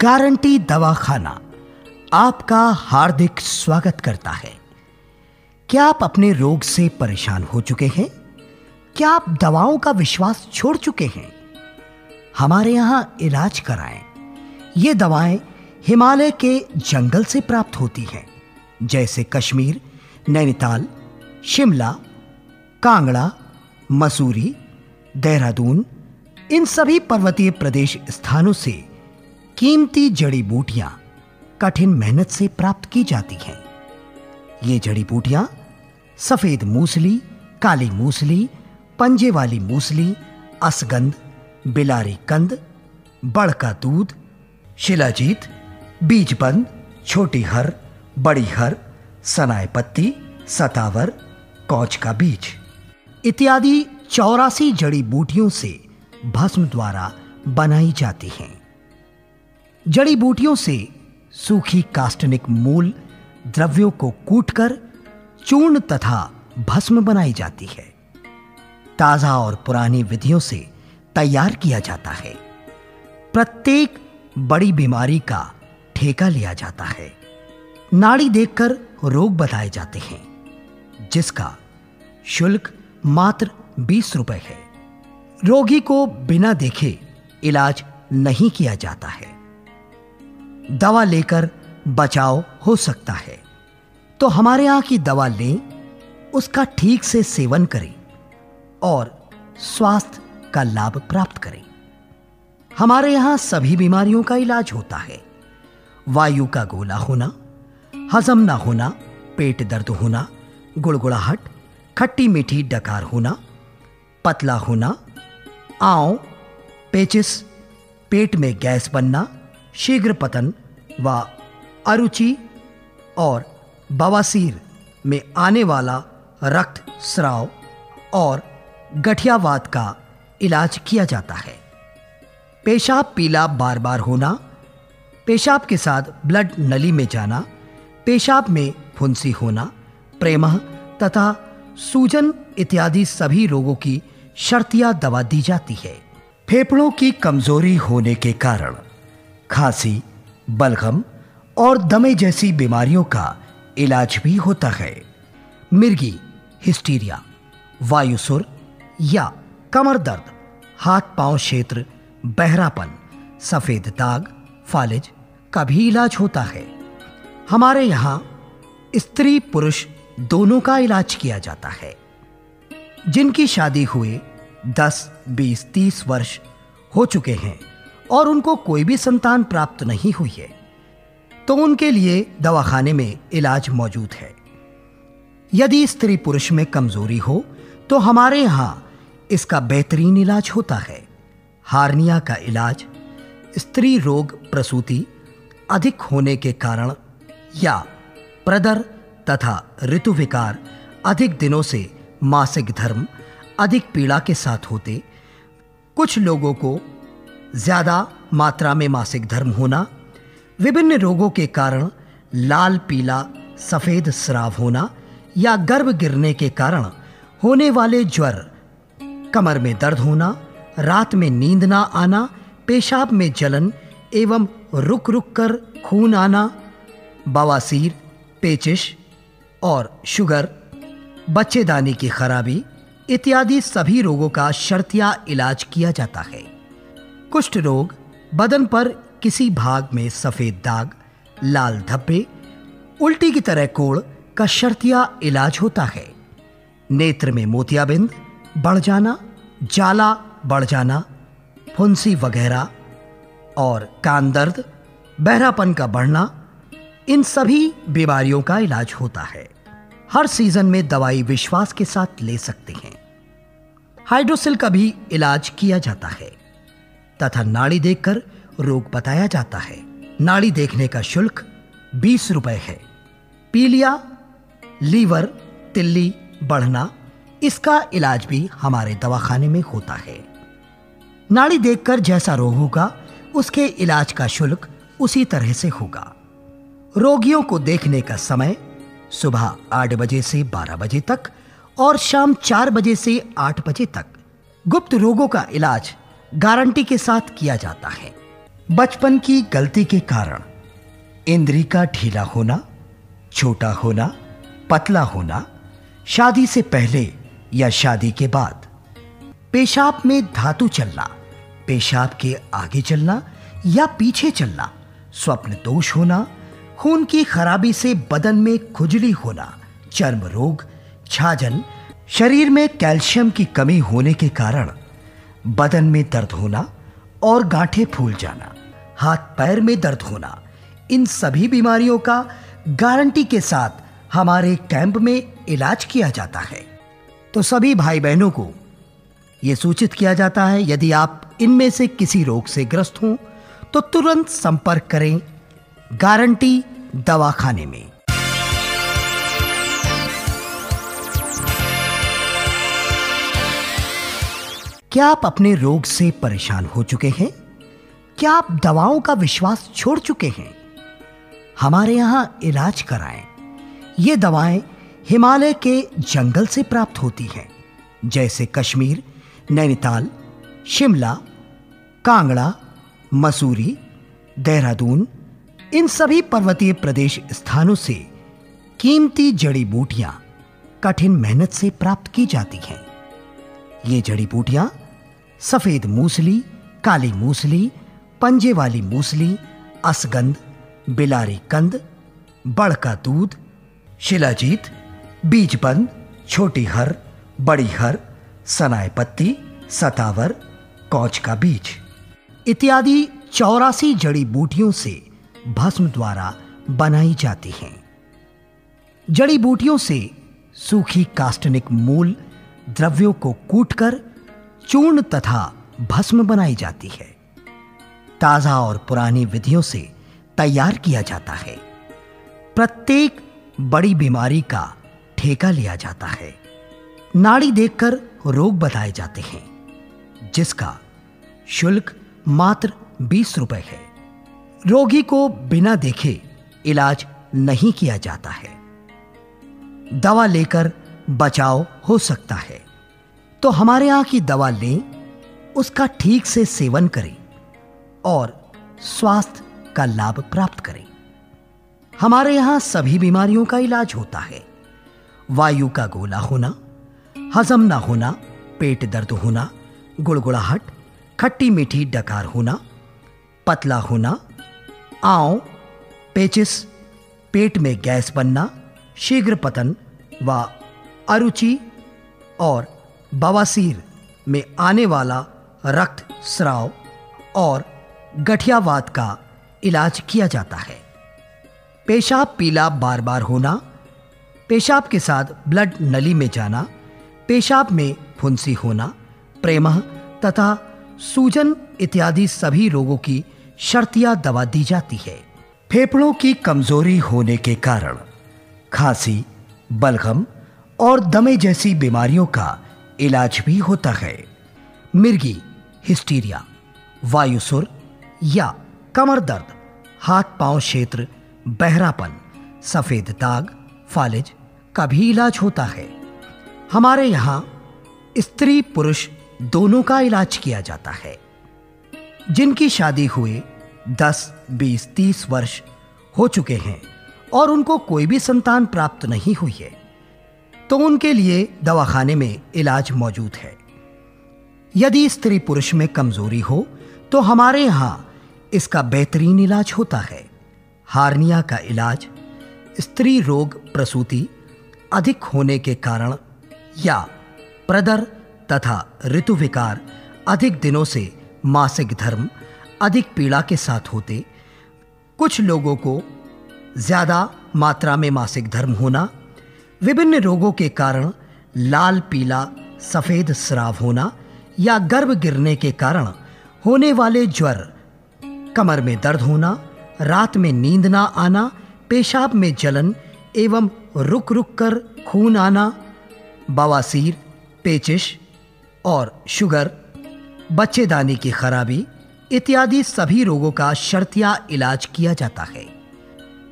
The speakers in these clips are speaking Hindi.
गारंटी दवाखाना आपका हार्दिक स्वागत करता है। क्या आप अपने रोग से परेशान हो चुके हैं? क्या आप दवाओं का विश्वास छोड़ चुके हैं? हमारे यहाँ इलाज कराएं। ये दवाएं हिमालय के जंगल से प्राप्त होती हैं, जैसे कश्मीर, नैनीताल, शिमला, कांगड़ा, मसूरी, देहरादून। इन सभी पर्वतीय प्रदेश स्थानों से कीमती जड़ी बूटियां कठिन मेहनत से प्राप्त की जाती हैं। ये जड़ी बूटियां सफेद मूसली, काली मूसली, पंजे वाली मूसली, असगंध, बिलारी कंद, बड़ का दूध, शिलाजीत, बीजबंद, छोटी हर, बड़ी हर, सनाए पत्ती, सतावर, कौच का बीज इत्यादि 84 जड़ी बूटियों से भस्म द्वारा बनाई जाती हैं। जड़ी बूटियों से सूखी कास्टनिक मूल द्रव्यों को कूटकर चूर्ण तथा भस्म बनाई जाती है। ताजा और पुरानी विधियों से तैयार किया जाता है। प्रत्येक बड़ी बीमारी का ठेका लिया जाता है। नाड़ी देखकर रोग बताए जाते हैं, जिसका शुल्क मात्र 20 रुपए है। रोगी को बिना देखे इलाज नहीं किया जाता है। दवा लेकर बचाव हो सकता है, तो हमारे यहाँ की दवा लें, उसका ठीक से सेवन करें और स्वास्थ्य का लाभ प्राप्त करें। हमारे यहाँ सभी बीमारियों का इलाज होता है। वायु का गोला होना, हजम ना होना, पेट दर्द होना, गुड़गुड़ाहट, खट्टी मीठी डकार होना, पतला होना, आंव, पेचिस, पेट में गैस बनना, शीघ्र पतन व अरुचि और बवासीर में आने वाला रक्त स्राव और गठियावात का इलाज किया जाता है। पेशाब पीला बार बार होना, पेशाब के साथ ब्लड नली में जाना, पेशाब में फुंसी होना, प्रेमह तथा सूजन इत्यादि सभी रोगों की शर्तिया दवा दी जाती है। फेफड़ों की कमजोरी होने के कारण खांसी, बलगम और दमे जैसी बीमारियों का इलाज भी होता है। मिर्गी, हिस्टीरिया, वायुसुर या कमर दर्द, हाथ पांव क्षेत्र बहरापन, सफेद दाग, फालिज का भी इलाज होता है। हमारे यहाँ स्त्री पुरुष दोनों का इलाज किया जाता है। जिनकी शादी हुए 10, 20, 30 वर्ष हो चुके हैं और उनको कोई भी संतान प्राप्त नहीं हुई है, तो उनके लिए दवाखाने में इलाज मौजूद है। यदि स्त्री पुरुष में कमजोरी हो तो हमारे यहाँ इसका बेहतरीन इलाज होता है। हार्निया का इलाज स्त्री रोग, प्रसूति अधिक होने के कारण या प्रदर तथा ऋतु विकार, अधिक दिनों से मासिक धर्म अधिक पीड़ा के साथ होते, कुछ लोगों को ज्यादा मात्रा में मासिक धर्म होना, विभिन्न रोगों के कारण लाल पीला सफेद स्राव होना या गर्भ गिरने के कारण होने वाले ज्वर, कमर में दर्द होना, रात में नींद ना आना, पेशाब में जलन एवं रुक रुक कर खून आना, बवासीर, पेचिश और शुगर, बच्चेदानी की खराबी इत्यादि सभी रोगों का शर्तिया इलाज किया जाता है। कुष्ठ रोग, बदन पर किसी भाग में सफेद दाग, लाल धब्बे, उल्टी की तरह कोढ़ का शर्तिया इलाज होता है। नेत्र में मोतियाबिंद बढ़ जाना, जाला बढ़ जाना, फुंसी वगैरह और कान दर्द, बहरापन का बढ़ना, इन सभी बीमारियों का इलाज होता है। हर सीजन में दवाई विश्वास के साथ ले सकते हैं। हाइड्रोसिल का भी इलाज किया जाता है तथा नाड़ी देखकर रोग बताया जाता है। नाड़ी देखने का शुल्क 20 रुपए है। पीलिया, लीवर, तिल्ली बढ़ना, इसका इलाज भी हमारे दवाखाने में होता है। नाड़ी देखकर जैसा रोग होगा उसके इलाज का शुल्क उसी तरह से होगा। रोगियों को देखने का समय सुबह 8 बजे से 12 बजे तक और शाम 4 बजे से 8 बजे तक। गुप्त रोगों का इलाज गारंटी के साथ किया जाता है। बचपन की गलती के कारण इंद्री का ढीला होना, छोटा होना, पतला होना, शादी से पहले या शादी के बाद, पेशाब में धातु चलना, पेशाब के आगे चलना या पीछे चलना, स्वप्न दोष होना, खून की खराबी से बदन में खुजली होना, चर्म रोग, छाजन, शरीर में कैल्शियम की कमी होने के कारण बदन में दर्द होना और गांठें फूल जाना, हाथ पैर में दर्द होना, इन सभी बीमारियों का गारंटी के साथ हमारे कैंप में इलाज किया जाता है। तो सभी भाई बहनों को यह सूचित किया जाता है, यदि आप इनमें से किसी रोग से ग्रस्त हों तो तुरंत संपर्क करें गारंटी दवाखाने में। क्या आप अपने रोग से परेशान हो चुके हैं? क्या आप दवाओं का विश्वास छोड़ चुके हैं? हमारे यहां इलाज कराएं। ये दवाएं हिमालय के जंगल से प्राप्त होती हैं, जैसे कश्मीर, नैनीताल, शिमला, कांगड़ा, मसूरी, देहरादून, इन सभी पर्वतीय प्रदेश स्थानों से कीमती जड़ी बूटियां कठिन मेहनत से प्राप्त की जाती हैं। ये जड़ी बूटियां सफेद मूसली, काली मूसली, पंजे वाली मूसली, असगंध, बिलारी कंद, बड़ का दूध, शिलाजीत, बीजबंद, छोटी हर, बड़ी हर, सनाए पत्ती, सतावर, कौच का बीज इत्यादि 84 जड़ी बूटियों से भस्म द्वारा बनाई जाती हैं। जड़ी बूटियों से सूखी कास्टनिक मूल द्रव्यों को कूटकर चूर्ण तथा भस्म बनाई जाती है। ताजा और पुरानी विधियों से तैयार किया जाता है। प्रत्येक बड़ी बीमारी का ठेका लिया जाता है। नाड़ी देखकर रोग बताए जाते हैं, जिसका शुल्क मात्र 20 रुपए है। रोगी को बिना देखे इलाज नहीं किया जाता है। दवा लेकर बचाव हो सकता है, तो हमारे यहां की दवा लें, उसका ठीक से सेवन करें और स्वास्थ्य का लाभ प्राप्त करें। हमारे यहां सभी बीमारियों का इलाज होता है। वायु का गोला होना, हजम ना होना, पेट दर्द होना, गुड़गुड़ाहट, खट्टी मीठी डकार होना, पतला होना, आंव, पेचिस, पेट में गैस बनना, शीघ्र पतन व अरुचि और बवासीर में आने वाला रक्त स्राव और गठियावात का इलाज किया जाता है। पेशाब पीला बार बार होना, पेशाब के साथ ब्लड नली में जाना, पेशाब में फुंसी होना, प्रेमह तथा सूजन इत्यादि सभी रोगों की शर्तिया दवा दी जाती है। फेफड़ों की कमजोरी होने के कारण खांसी, बलगम और दमे जैसी बीमारियों का इलाज भी होता है। मिर्गी, हिस्टीरिया, वायुसुर या कमर दर्द, हाथ पांव क्षेत्र बहरापन, सफेद दाग, फालिज का भी इलाज होता है। हमारे यहां स्त्री पुरुष दोनों का इलाज किया जाता है। जिनकी शादी हुए 10, 20, 30 वर्ष हो चुके हैं और उनको कोई भी संतान प्राप्त नहीं हुई है, तो उनके लिए दवाखाने में इलाज मौजूद है। यदि स्त्री पुरुष में कमजोरी हो तो हमारे यहां इसका बेहतरीन इलाज होता है। हार्निया का इलाज स्त्री रोग प्रसूति अधिक होने के कारण या प्रदर तथा ऋतु विकार अधिक दिनों से मासिक धर्म अधिक पीड़ा के साथ होते, कुछ लोगों को ज्यादा मात्रा में मासिक धर्म होना, विभिन्न रोगों के कारण लाल पीला सफेद स्राव होना या गर्भ गिरने के कारण होने वाले ज्वर, कमर में दर्द होना, रात में नींद ना आना, पेशाब में जलन एवं रुक रुक कर खून आना, बवासीर, पेचिश और शुगर, बच्चेदानी की खराबी इत्यादि सभी रोगों का शर्तिया इलाज किया जाता है।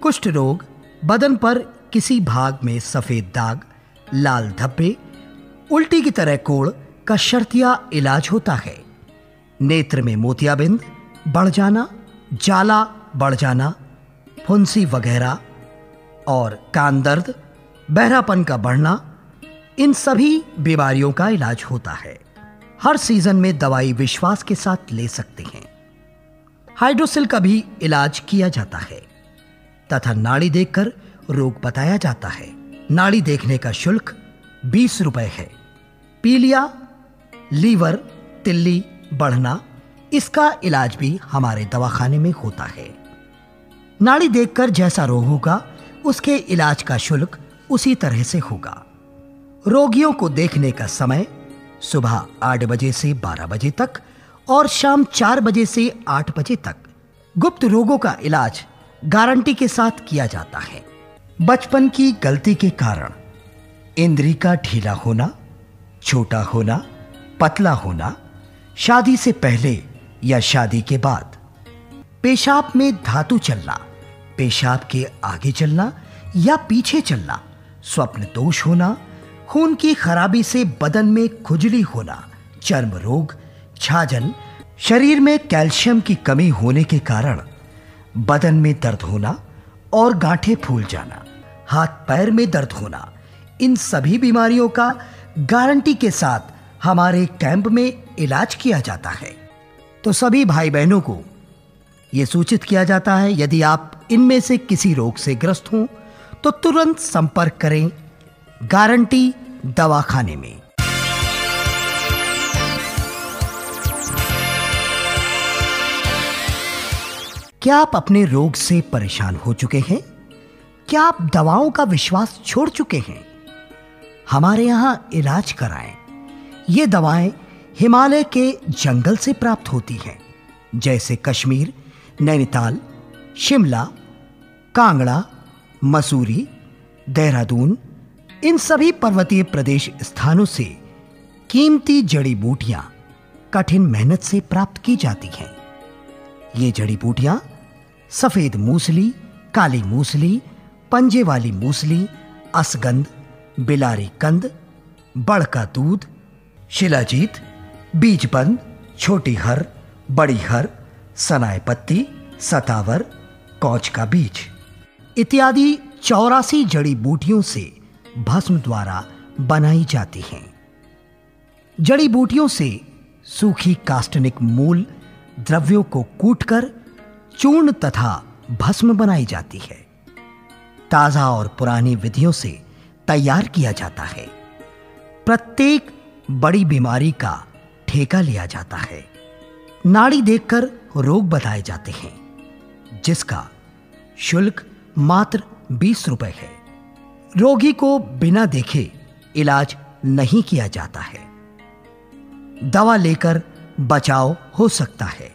कुष्ठ रोग, बदन पर किसी भाग में सफेद दाग, लाल धब्बे, उल्टी की तरह कोढ़ का शर्तिया इलाज होता है। नेत्र में मोतियाबिंद बढ़ जाना, जाला बढ़ जाना, फुंसी वगैरह और कान दर्द, बहरापन का बढ़ना, इन सभी बीमारियों का इलाज होता है। हर सीजन में दवाई विश्वास के साथ ले सकते हैं। हाइड्रोसिल का भी इलाज किया जाता है तथा नाड़ी देखकर रोग बताया जाता है। नाड़ी देखने का शुल्क 20 रुपए है। पीलिया, लीवर, तिल्ली बढ़ना, इसका इलाज भी हमारे दवाखाने में होता है। नाड़ी देखकर जैसा रोग होगा उसके इलाज का शुल्क उसी तरह से होगा। रोगियों को देखने का समय सुबह 8 बजे से 12 बजे तक और शाम 4 बजे से 8 बजे तक। गुप्त रोगों का इलाज गारंटी के साथ किया जाता है। बचपन की गलती के कारण इंद्री का ढीला होना, छोटा होना, पतला होना, शादी से पहले या शादी के बाद, पेशाब में धातु चलना, पेशाब के आगे चलना या पीछे चलना, स्वप्न दोष होना, खून की खराबी से बदन में खुजली होना, चर्म रोग, छाजन, शरीर में कैल्शियम की कमी होने के कारण बदन में दर्द होना और गांठें फूल जाना, हाथ पैर में दर्द होना, इन सभी बीमारियों का गारंटी के साथ हमारे कैंप में इलाज किया जाता है। तो सभी भाई बहनों को यह सूचित किया जाता है, यदि आप इनमें से किसी रोग से ग्रस्त हों तो तुरंत संपर्क करें गारंटी दवाखाने में। क्या आप अपने रोग से परेशान हो चुके हैं? क्या आप दवाओं का विश्वास छोड़ चुके हैं? हमारे यहां इलाज कराएं। ये दवाएं हिमालय के जंगल से प्राप्त होती हैं, जैसे कश्मीर, नैनीताल, शिमला, कांगड़ा, मसूरी, देहरादून, इन सभी पर्वतीय प्रदेश स्थानों से कीमती जड़ी बूटियां कठिन मेहनत से प्राप्त की जाती हैं। ये जड़ी बूटियां सफेद मूसली, काली मूसली, पंजे वाली मूसली, असगंध, बिलारी कंद, बड़ का दूध, शिलाजीत, बीजबंद, छोटी हर, बड़ी हर, सनाए पत्ती, सतावर, कौच का बीज इत्यादि 84 जड़ी बूटियों से भस्म द्वारा बनाई जाती हैं। जड़ी बूटियों से सूखी कास्टनिक मूल द्रव्यों को कूटकर चूर्ण तथा भस्म बनाई जाती है। ताजा और पुरानी विधियों से तैयार किया जाता है। प्रत्येक बड़ी बीमारी का ठेका लिया जाता है। नाड़ी देखकर रोग बताए जाते हैं, जिसका शुल्क मात्र 20 रुपए है। रोगी को बिना देखे इलाज नहीं किया जाता है। दवा लेकर बचाव हो सकता है,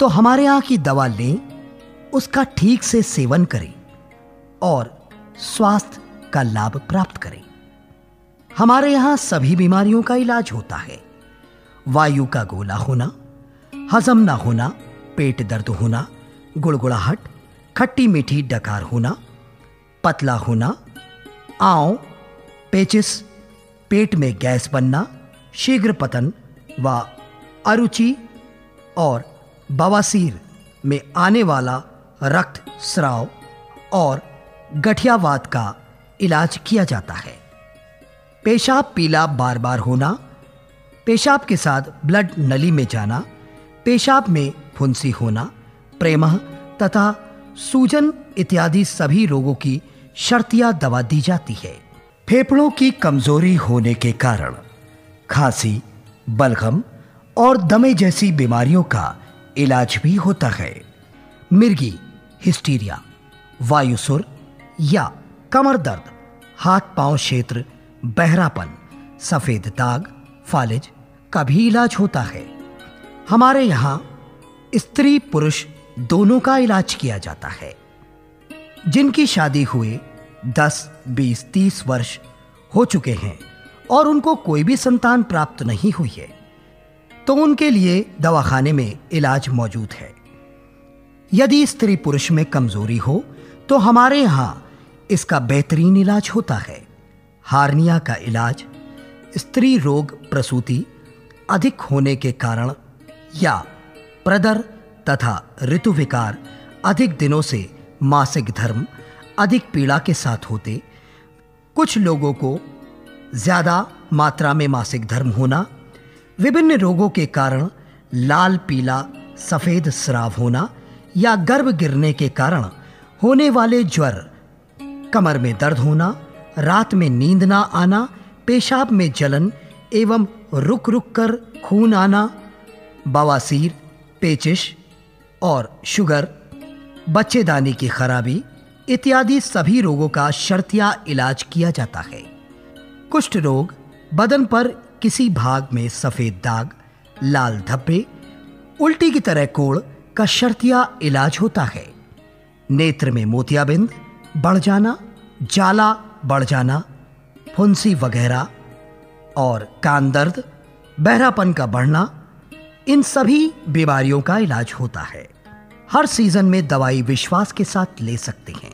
तो हमारे यहां की दवा लें, उसका ठीक से सेवन करें और स्वास्थ्य का लाभ प्राप्त करें। हमारे यहां सभी बीमारियों का इलाज होता है। वायु का गोला होना, हजम ना होना, पेट दर्द होना, गुड़गुड़ाहट, खट्टी मीठी डकार होना, पतला होना, आंव, पेचिस, पेट में गैस बनना, शीघ्र पतन व अरुचि और बवासीर में आने वाला रक्त स्राव और गठियावात का इलाज किया जाता है। पेशाब पीला बार बार होना, पेशाब के साथ ब्लड नली में जाना, पेशाब में फुंसी होना, प्रेमह तथा सूजन इत्यादि सभी रोगों की शर्तिया दवा दी जाती है। फेफड़ों की कमजोरी होने के कारण खांसी, बलगम और दमे जैसी बीमारियों का इलाज भी होता है। मिर्गी, हिस्टीरिया, वायुसुर या कमर दर्द, हाथ पांव क्षेत्र बहरापन, सफेद दाग, फालिज का भी इलाज होता है। हमारे यहाँ स्त्री पुरुष दोनों का इलाज किया जाता है। जिनकी शादी हुए 10, 20, 30 वर्ष हो चुके हैं और उनको कोई भी संतान प्राप्त नहीं हुई है, तो उनके लिए दवाखाने में इलाज मौजूद है। यदि स्त्री पुरुष में कमजोरी हो तो हमारे यहाँ इसका बेहतरीन इलाज होता है। हार्निया का इलाज स्त्री रोग प्रसूति अधिक होने के कारण या प्रदर तथा ऋतु विकार, अधिक दिनों से मासिक धर्म, अधिक पीड़ा के साथ होते, कुछ लोगों को ज्यादा मात्रा में मासिक धर्म होना, विभिन्न रोगों के कारण लाल, पीला, सफेद स्राव होना या गर्भ गिरने के कारण होने वाले ज्वर, कमर में दर्द होना, रात में नींद ना आना, पेशाब में जलन एवं रुक रुक कर खून आना, बवासीर, पेचिश और शुगर, बच्चेदानी की खराबी इत्यादि सभी रोगों का शर्तिया इलाज किया जाता है। कुष्ठ रोग, बदन पर किसी भाग में सफेद दाग, लाल धब्बे, उल्टी की तरह कोढ़ का शर्तिया इलाज होता है। नेत्र में मोतियाबिंद बढ़ जाना, जाला बढ़ जाना, फुंसी वगैरह और कान दर्द, बहरापन का बढ़ना, इन सभी बीमारियों का इलाज होता है। हर सीजन में दवाई विश्वास के साथ ले सकते हैं।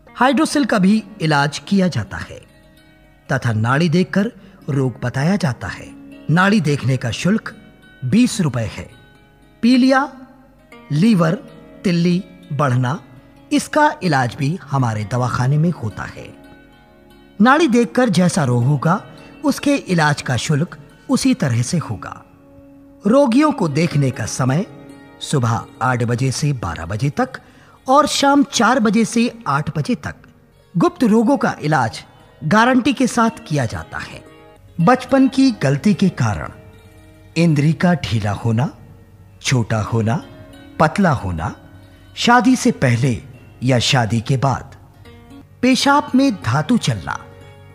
हाइड्रोसिल का भी इलाज किया जाता है तथा नाड़ी देखकर रोग बताया जाता है। नाड़ी देखने का शुल्क 20 रुपए है। पीलिया, लीवर, तिल्ली बढ़ना, इसका इलाज भी हमारे दवाखाने में होता है। नाड़ी देखकर जैसा रोग होगा उसके इलाज का शुल्क उसी तरह से होगा। रोगियों को देखने का समय सुबह 8 बजे से 12 बजे तक और शाम 4 बजे से 8 बजे तक। गुप्त रोगों का इलाज गारंटी के साथ किया जाता है। बचपन की गलती के कारण इंद्री का ढीला होना, छोटा होना, पतला होना, शादी से पहले या शादी के बाद, पेशाब में धातु चलना,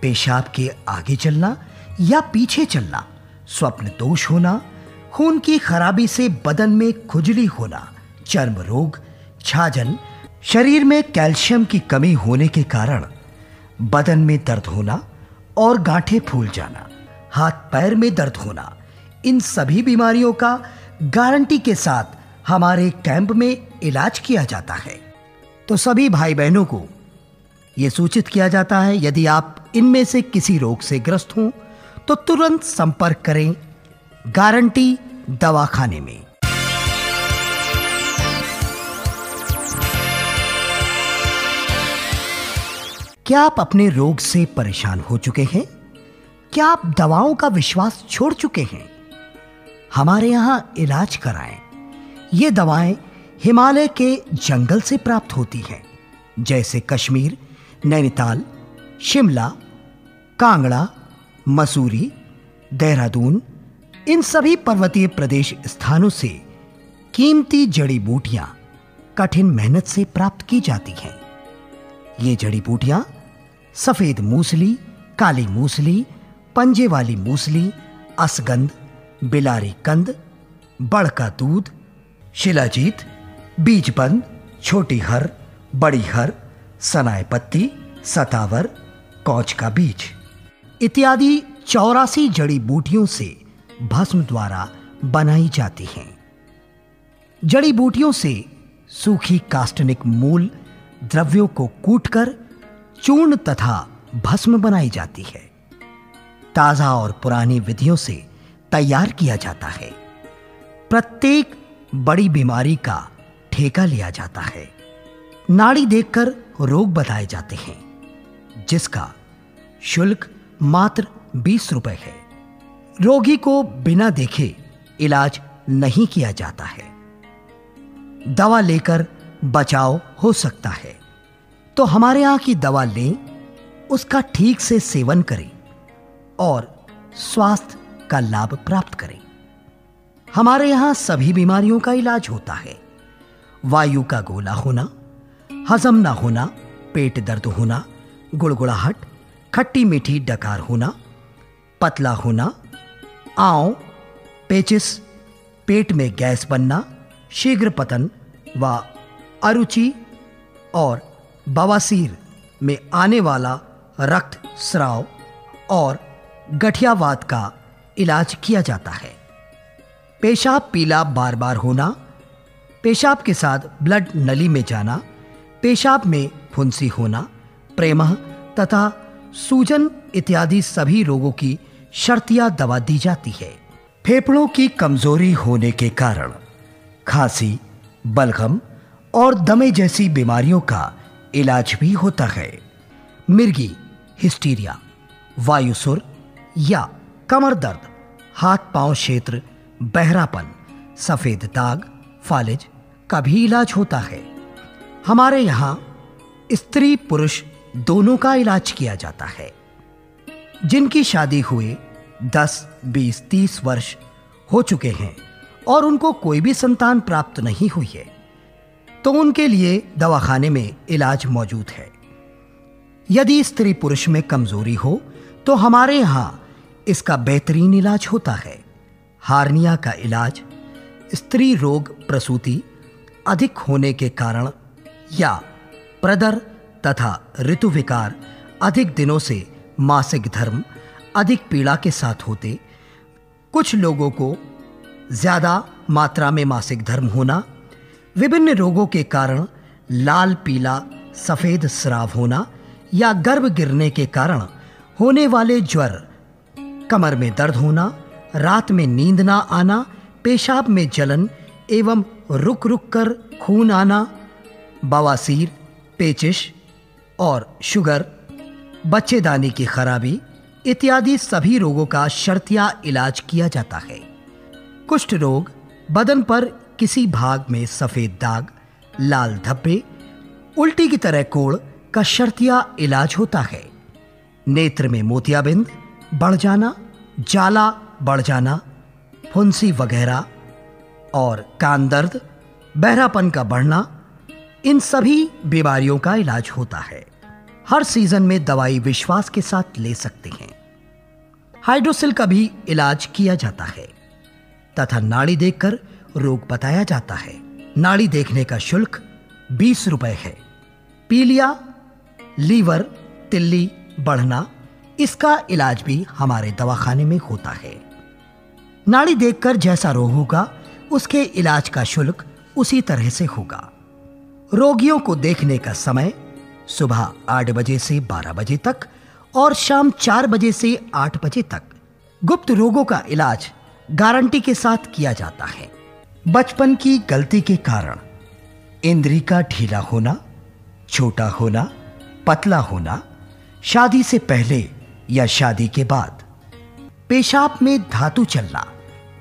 पेशाब के आगे चलना या पीछे चलना, स्वप्न दोष होना, खून की खराबी से बदन में खुजली होना, चर्म रोग, छाजन, शरीर में कैल्शियम की कमी होने के कारण बदन में दर्द होना और गांठें फूल जाना, हाथ पैर में दर्द होना, इन सभी बीमारियों का गारंटी के साथ हमारे कैंप में इलाज किया जाता है। तो सभी भाई बहनों को यह सूचित किया जाता है, यदि आप इनमें से किसी रोग से ग्रस्त हों तो तुरंत संपर्क करें गारंटी दवाखाने में। क्या आप अपने रोग से परेशान हो चुके हैं? क्या आप दवाओं का विश्वास छोड़ चुके हैं? हमारे यहां इलाज कराएं। ये दवाएं हिमालय के जंगल से प्राप्त होती हैं, जैसे कश्मीर, नैनीताल, शिमला, कांगड़ा, मसूरी, देहरादून, इन सभी पर्वतीय प्रदेश स्थानों से कीमती जड़ी बूटियां कठिन मेहनत से प्राप्त की जाती हैं। ये जड़ी बूटियां सफेद मूसली, काली मूसली, पंजे वाली मूसली, असगंध, बिलारी कंद, बड़ का दूध, शिलाजीत, बीजबंद, छोटी हर, बड़ी हर, सनाए पत्ती, सतावर, कौच का बीज इत्यादि 84 जड़ी बूटियों से भस्म द्वारा बनाई जाती हैं। जड़ी बूटियों से सूखी कास्टनिक मूल द्रव्यों को कूटकर चूर्ण तथा भस्म बनाई जाती है। ताजा और पुरानी विधियों से तैयार किया जाता है। प्रत्येक बड़ी बीमारी का ठेका लिया जाता है। नाड़ी देखकर रोग बताए जाते हैं, जिसका शुल्क मात्र 20 रुपए है। रोगी को बिना देखे इलाज नहीं किया जाता है। दवा लेकर बचाव हो सकता है, तो हमारे यहां की दवा लें, उसका ठीक से सेवन करें और स्वास्थ्य का लाभ प्राप्त करें। हमारे यहां सभी बीमारियों का इलाज होता है। वायु का गोला होना, हजम ना होना, पेट दर्द होना, गुड़गुड़ाहट, खट्टी मीठी डकार होना, पतला होना, आंव, पेचिस, पेट में गैस बनना, शीघ्र पतन व अरुचि और बवासीर में आने वाला रक्त स्राव और गठियावात का इलाज किया जाता है। पेशाब पीला बार बार होना, पेशाब के साथ ब्लड नली में जाना, पेशाब में फुंसी होना, प्रेमह तथा सूजन इत्यादि सभी रोगों की शर्तिया दवा दी जाती है। फेफड़ों की कमजोरी होने के कारण खांसी, बलगम और दमे जैसी बीमारियों का इलाज भी होता है। मिर्गी, हिस्टीरिया, वायुसुर या कमर दर्द, हाथ पांव क्षेत्र, बहरापन, सफेद दाग, फालिज का भी इलाज होता है। हमारे यहाँ स्त्री पुरुष दोनों का इलाज किया जाता है। जिनकी शादी हुए 10, 20, 30 वर्ष हो चुके हैं और उनको कोई भी संतान प्राप्त नहीं हुई है, तो उनके लिए दवाखाने में इलाज मौजूद है। यदि स्त्री पुरुष में कमजोरी हो तो हमारे यहाँ इसका बेहतरीन इलाज होता है। हार्निया का इलाज स्त्री रोग, प्रसूति अधिक होने के कारण या प्रदर तथा ऋतु विकार, अधिक दिनों से मासिक धर्म, अधिक पीड़ा के साथ होते, कुछ लोगों को ज्यादा मात्रा में मासिक धर्म होना, विभिन्न रोगों के कारण लाल, पीला, सफेद स्राव होना या गर्भ गिरने के कारण होने वाले ज्वर, कमर में दर्द होना, रात में नींद ना आना, पेशाब में जलन एवं रुक रुक कर खून आना, बवासीर, पेचिश और शुगर, बच्चेदानी की खराबी इत्यादि सभी रोगों का शर्तिया इलाज किया जाता है। कुष्ठ रोग, बदन पर किसी भाग में सफेद दाग, लाल धब्बे, उल्टी की तरह कोढ़ का शर्तिया इलाज होता है। नेत्र में मोतियाबिंद बढ़ जाना, जाला बढ़ जाना, फुंसी वगैरह और कान दर्द, बहरापन का बढ़ना, इन सभी बीमारियों का इलाज होता है। हर सीजन में दवाई विश्वास के साथ ले सकते हैं। हाइड्रोसिल का भी इलाज किया जाता है तथा नाड़ी देखकर रोग बताया जाता है। नाड़ी देखने का शुल्क 20 रुपए है। पीलिया, लीवर, तिल्ली बढ़ना, इसका इलाज भी हमारे दवाखाने में होता है। नाड़ी देखकर जैसा रोग होगा उसके इलाज का शुल्क उसी तरह से होगा। रोगियों को देखने का समय सुबह 8 बजे से 12 बजे तक और शाम 4 बजे से 8 बजे तक। गुप्त रोगों का इलाज गारंटी के साथ किया जाता है। बचपन की गलती के कारण इंद्री का ढीला होना, छोटा होना, पतला होना, शादी से पहले या शादी के बाद, पेशाब में धातु चलना,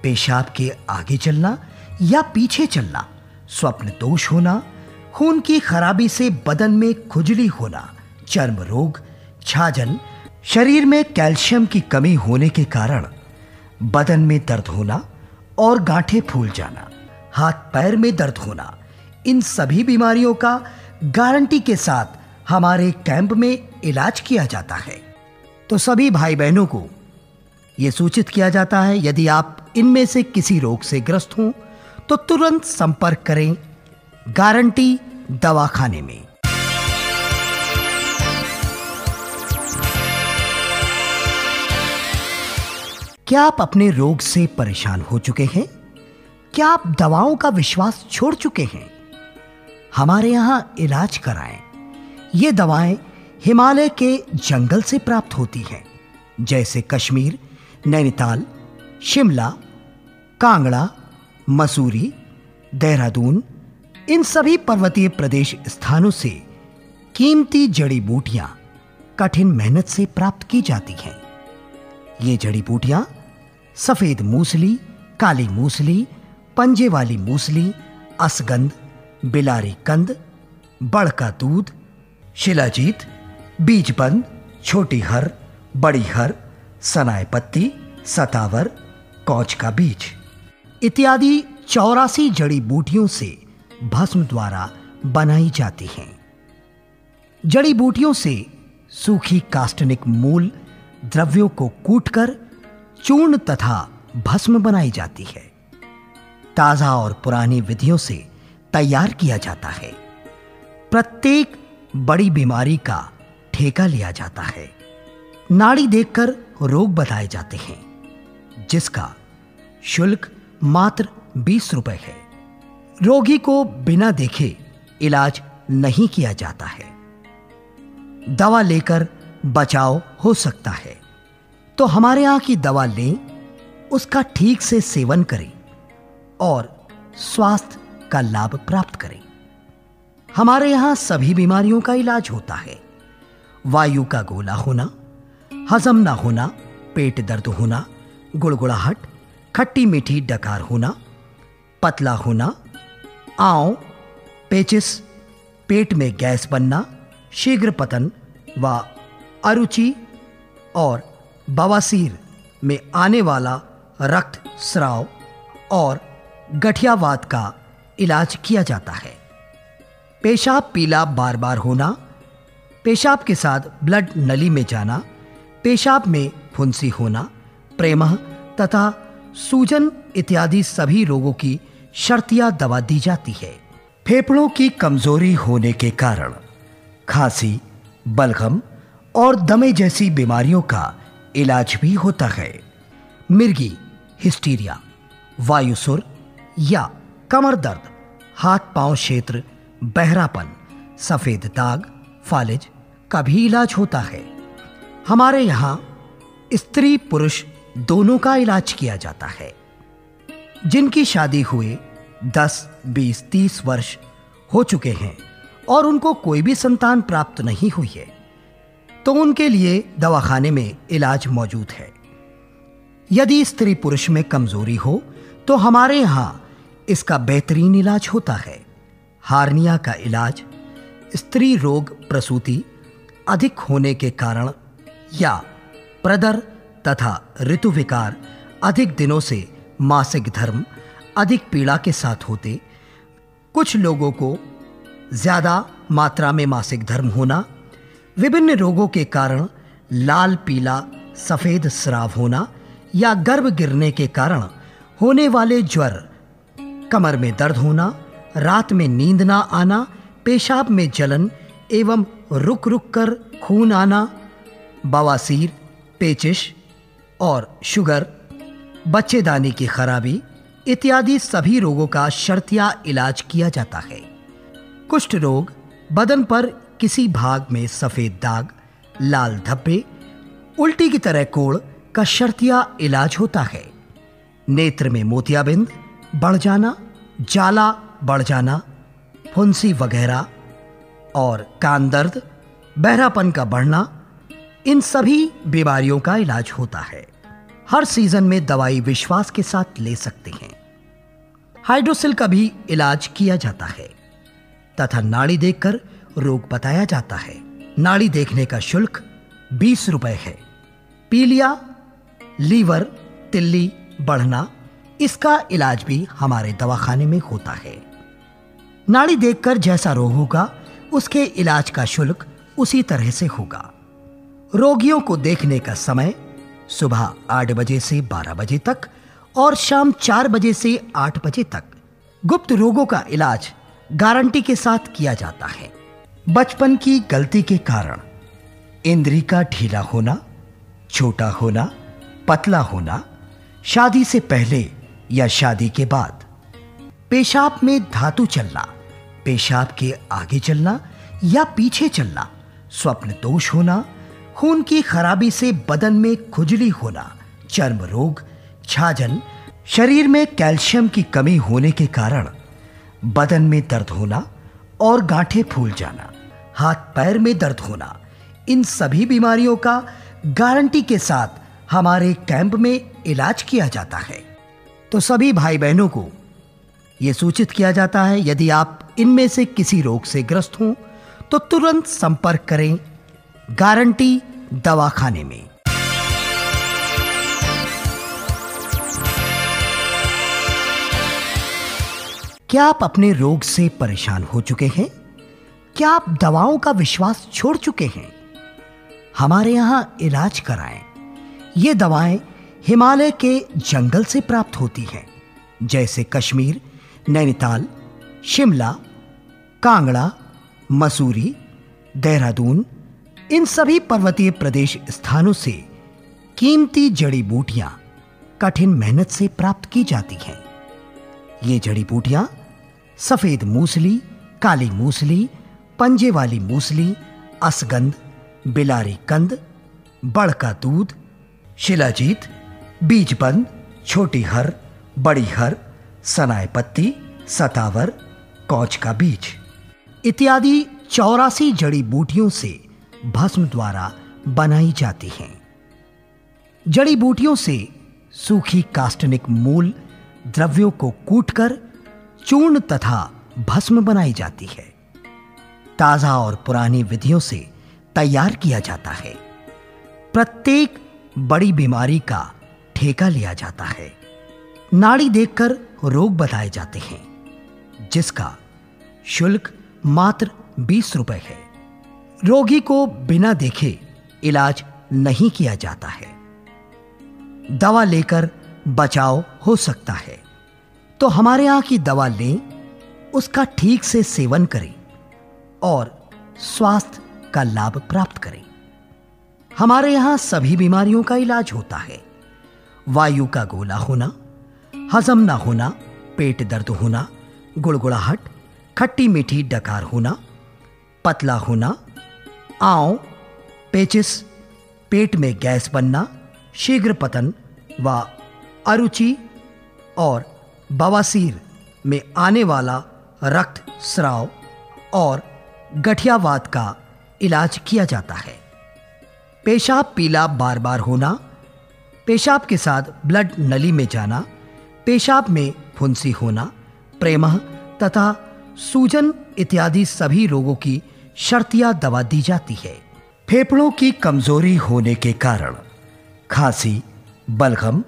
पेशाब के आगे चलना या पीछे चलना, स्वप्न दोष होना, खून की खराबी से बदन में खुजली होना, चर्म रोग, छाजन, शरीर में कैल्शियम की कमी होने के कारण बदन में दर्द होना और गांठें फूल जाना, हाथ पैर में दर्द होना, इन सभी बीमारियों का गारंटी के साथ हमारे कैंप में इलाज किया जाता है। तो सभी भाई बहनों को यह सूचित किया जाता है, यदि आप इनमें से किसी रोग से ग्रस्त हों तो तुरंत संपर्क करें गारंटी दवाखाने में। क्या आप अपने रोग से परेशान हो चुके हैं? क्या आप दवाओं का विश्वास छोड़ चुके हैं? हमारे यहां इलाज कराएं। ये दवाएं हिमालय के जंगल से प्राप्त होती हैं, जैसे कश्मीर, नैनीताल, शिमला, कांगड़ा, मसूरी, देहरादून, इन सभी पर्वतीय प्रदेश स्थानों से कीमती जड़ी बूटियां कठिन मेहनत से प्राप्त की जाती हैं। ये जड़ी बूटियां सफेद मूसली, काली मूसली, पंजे वाली मूसली, असगंध, बिलारी कंद, बड़ का दूध, शिलाजीत, बीजबंद, छोटी हर, बड़ी हर, सनाए पत्ती, सतावर, कौच का बीज इत्यादि 84 जड़ी बूटियों से भस्म द्वारा बनाई जाती हैं। जड़ी बूटियों से सूखी कास्टनिक मूल द्रव्यों को कूटकर चूर्ण तथा भस्म बनाई जाती है। ताजा और पुरानी विधियों से तैयार किया जाता है। प्रत्येक बड़ी बीमारी का ठेका लिया जाता है। नाड़ी देखकर रोग बताए जाते हैं, जिसका शुल्क मात्र 20 रुपए है। रोगी को बिना देखे इलाज नहीं किया जाता है। दवा लेकर बचाव हो सकता है, तो हमारे यहां की दवा लें, उसका ठीक से सेवन करें और स्वास्थ्य का लाभ प्राप्त करें। हमारे यहाँ सभी बीमारियों का इलाज होता है। वायु का गोला होना, हजम ना होना, पेट दर्द होना, गुड़गुड़ाहट, खट्टी मीठी डकार होना, पतला होना, आंव, पेचिस, पेट में गैस बनना, शीघ्र पतन व अरुचि और बवासीर में आने वाला रक्त स्राव और गठियावात का इलाज किया जाता है। पेशाब पीला बार बार होना, पेशाब के साथ ब्लड नली में जाना, पेशाब में फुंसी होना, प्रेमह तथा सूजन इत्यादि सभी रोगों की शर्तिया दवा दी जाती है। फेफड़ों की कमजोरी होने के कारण खांसी, बलगम और दमे जैसी बीमारियों का इलाज भी होता है। मिर्गी, हिस्टीरिया, वायुसुर या कमर दर्द, हाथ पांव क्षेत्र बहरापन, सफेद दाग, फालिज का भी इलाज होता है। हमारे यहाँ स्त्री पुरुष दोनों का इलाज किया जाता है। जिनकी शादी हुए 10, 20, 30 वर्ष हो चुके हैं और उनको कोई भी संतान प्राप्त नहीं हुई है, तो उनके लिए दवाखाने में इलाज मौजूद है। यदि स्त्री पुरुष में कमजोरी हो तो हमारे यहाँ इसका बेहतरीन इलाज होता है। हार्निया का इलाज स्त्री रोग प्रसूति अधिक होने के कारण या प्रदर तथा ऋतु विकार अधिक दिनों से मासिक धर्म अधिक पीड़ा के साथ होते, कुछ लोगों को ज्यादा मात्रा में मासिक धर्म होना, विभिन्न रोगों के कारण लाल पीला सफेद स्राव होना या गर्भ गिरने के कारण होने वाले ज्वर, कमर में दर्द होना, रात में नींद ना आना, पेशाब में जलन एवं रुक रुक कर खून आना, बवासीर, पेचिश और शुगर, बच्चेदानी की खराबी इत्यादि सभी रोगों का शर्तिया इलाज किया जाता है। कुष्ठ रोग, बदन पर किसी भाग में सफेद दाग, लाल धब्बे, उल्टी की तरह कोढ़ का शर्तिया इलाज होता है। नेत्र में मोतियाबिंद बढ़ जाना, जाला बढ़ जाना, फुंसी वगैरह और कान दर्द, बहरापन का बढ़ना, इन सभी बीमारियों का इलाज होता है। हर सीजन में दवाई विश्वास के साथ ले सकते हैं। हाइड्रोसिल का भी इलाज किया जाता है तथा नाड़ी देखकर रोग बताया जाता है। नाड़ी देखने का शुल्क 20 रुपए है। पीलिया, लीवर, तिल्ली बढ़ना, इसका इलाज भी हमारे दवाखाने में होता है। नाड़ी देखकर जैसा रोग होगा उसके इलाज का शुल्क उसी तरह से होगा। रोगियों को देखने का समय सुबह 8 बजे से 12 बजे तक और शाम 4 बजे से 8 बजे तक। गुप्त रोगों का इलाज गारंटी के साथ किया जाता है। बचपन की गलती के कारण इंद्री का ढीला होना, छोटा होना, पतला होना, शादी से पहले या शादी के बाद, पेशाब में धातु चलना, पेशाब के आगे चलना या पीछे चलना, स्वप्न दोष होना, खून की खराबी से बदन में खुजली होना, चर्म रोग, छाजन, शरीर में कैल्शियम की कमी होने के कारण बदन में दर्द होना और गांठें फूल जाना, हाथ पैर में दर्द होना, इन सभी बीमारियों का गारंटी के साथ हमारे कैंप में इलाज किया जाता है। तो सभी भाई बहनों को यह सूचित किया जाता है, यदि आप इनमें से किसी रोग से ग्रस्त हों तो तुरंत संपर्क करें गारंटी दवाखाने में। क्या आप अपने रोग से परेशान हो चुके हैं? क्या आप दवाओं का विश्वास छोड़ चुके हैं? हमारे यहां इलाज कराएं। ये दवाएं हिमालय के जंगल से प्राप्त होती हैं, जैसे कश्मीर, नैनीताल, शिमला, कांगड़ा, मसूरी, देहरादून, इन सभी पर्वतीय प्रदेश स्थानों से कीमती जड़ी बूटियां कठिन मेहनत से प्राप्त की जाती हैं। ये जड़ी बूटियां सफेद मूसली, काली मूसली, पंजे वाली मूसली, असगंध, बिलारी कंद, बड़ का दूध, शिलाजीत, बीजबंद, छोटी हर, बड़ी हर, सनाय पत्ती, सतावर, कौच का बीज इत्यादि 84 जड़ी बूटियों से भस्म द्वारा बनाई जाती हैं। जड़ी बूटियों से सूखी काष्टनिक मूल द्रव्यों को कूटकर चूर्ण तथा भस्म बनाई जाती है। ताजा और पुरानी विधियों से तैयार किया जाता है। प्रत्येक बड़ी बीमारी का ठेका लिया जाता है। नाड़ी देखकर रोग बताए जाते हैं, जिसका शुल्क मात्र 20 रुपए है। रोगी को बिना देखे इलाज नहीं किया जाता है। दवा लेकर बचाव हो सकता है, तो हमारे यहां की दवा लें, उसका ठीक से सेवन करें और स्वास्थ्य का लाभ प्राप्त करें। हमारे यहां सभी बीमारियों का इलाज होता है। वायु का गोला होना, हजम ना होना, पेट दर्द होना, गुड़गुड़ाहट, खट्टी मीठी डकार होना, पतला होना, आंव, पेचिस, पेट में गैस बनना, शीघ्र पतन व अरुचि और बवासीर में आने वाला रक्त स्राव और गठियावात का इलाज किया जाता है। पेशाब पीला बार बार होना, पेशाब के साथ ब्लड नली में जाना, पेशाब में फुंसी होना, प्रेमह तथा सूजन इत्यादि सभी रोगों की शर्तिया दवा दी जाती है। फेफड़ों की कमजोरी होने के कारण खांसी, बलगम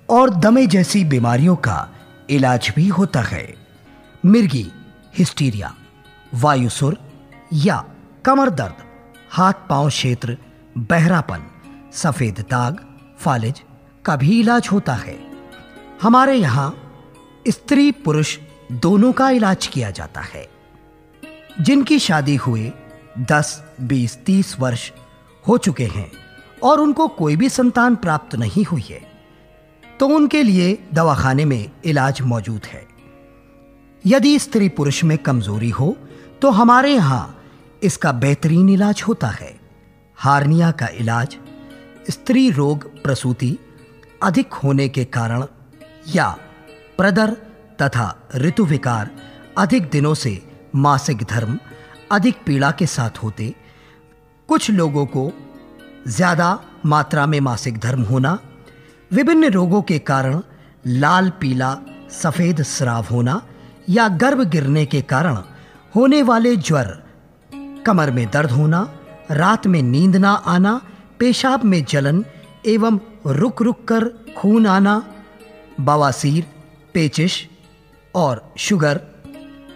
और दमे जैसी बीमारियों का इलाज भी होता है। मिर्गी, हिस्टीरिया, वायुसुर या कमर दर्द, हाथ पांव क्षेत्र बहरापन, सफेद दाग, फालिज का भी इलाज होता है। हमारे यहां स्त्री पुरुष दोनों का इलाज किया जाता है। जिनकी शादी हुए 10, 20, 30 वर्ष हो चुके हैं और उनको कोई भी संतान प्राप्त नहीं हुई है, तो उनके लिए दवाखाने में इलाज मौजूद है। यदि स्त्री पुरुष में कमजोरी हो तो हमारे यहां इसका बेहतरीन इलाज होता है। हार्निया का इलाज स्त्री रोग, प्रसूति अधिक होने के कारण या प्रदर तथा ऋतु विकार, अधिक दिनों से मासिक धर्म अधिक पीड़ा के साथ होते, कुछ लोगों को ज्यादा मात्रा में मासिक धर्म होना, विभिन्न रोगों के कारण लाल पीला सफेद स्राव होना या गर्भ गिरने के कारण होने वाले ज्वर, कमर में दर्द होना, रात में नींद ना आना, पेशाब में जलन एवं रुक रुक कर खून आना, बवासीर, पेचिश और शुगर,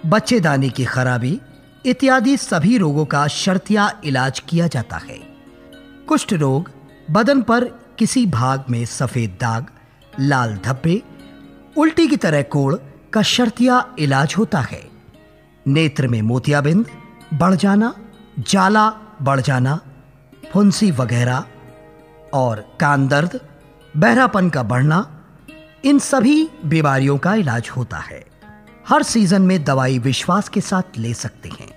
बच्चेदानी की खराबी इत्यादि सभी रोगों का शर्तिया इलाज किया जाता है। कुष्ठ रोग, बदन पर किसी भाग में सफेद दाग, लाल धब्बे, उल्टी की तरह कोढ़ का शर्तिया इलाज होता है। नेत्र में मोतियाबिंद बढ़ जाना, जाला बढ़ जाना, फुंसी वगैरह और कान दर्द, बहरापन का बढ़ना, इन सभी बीमारियों का इलाज होता है। हर सीजन में दवाई विश्वास के साथ ले सकते हैं।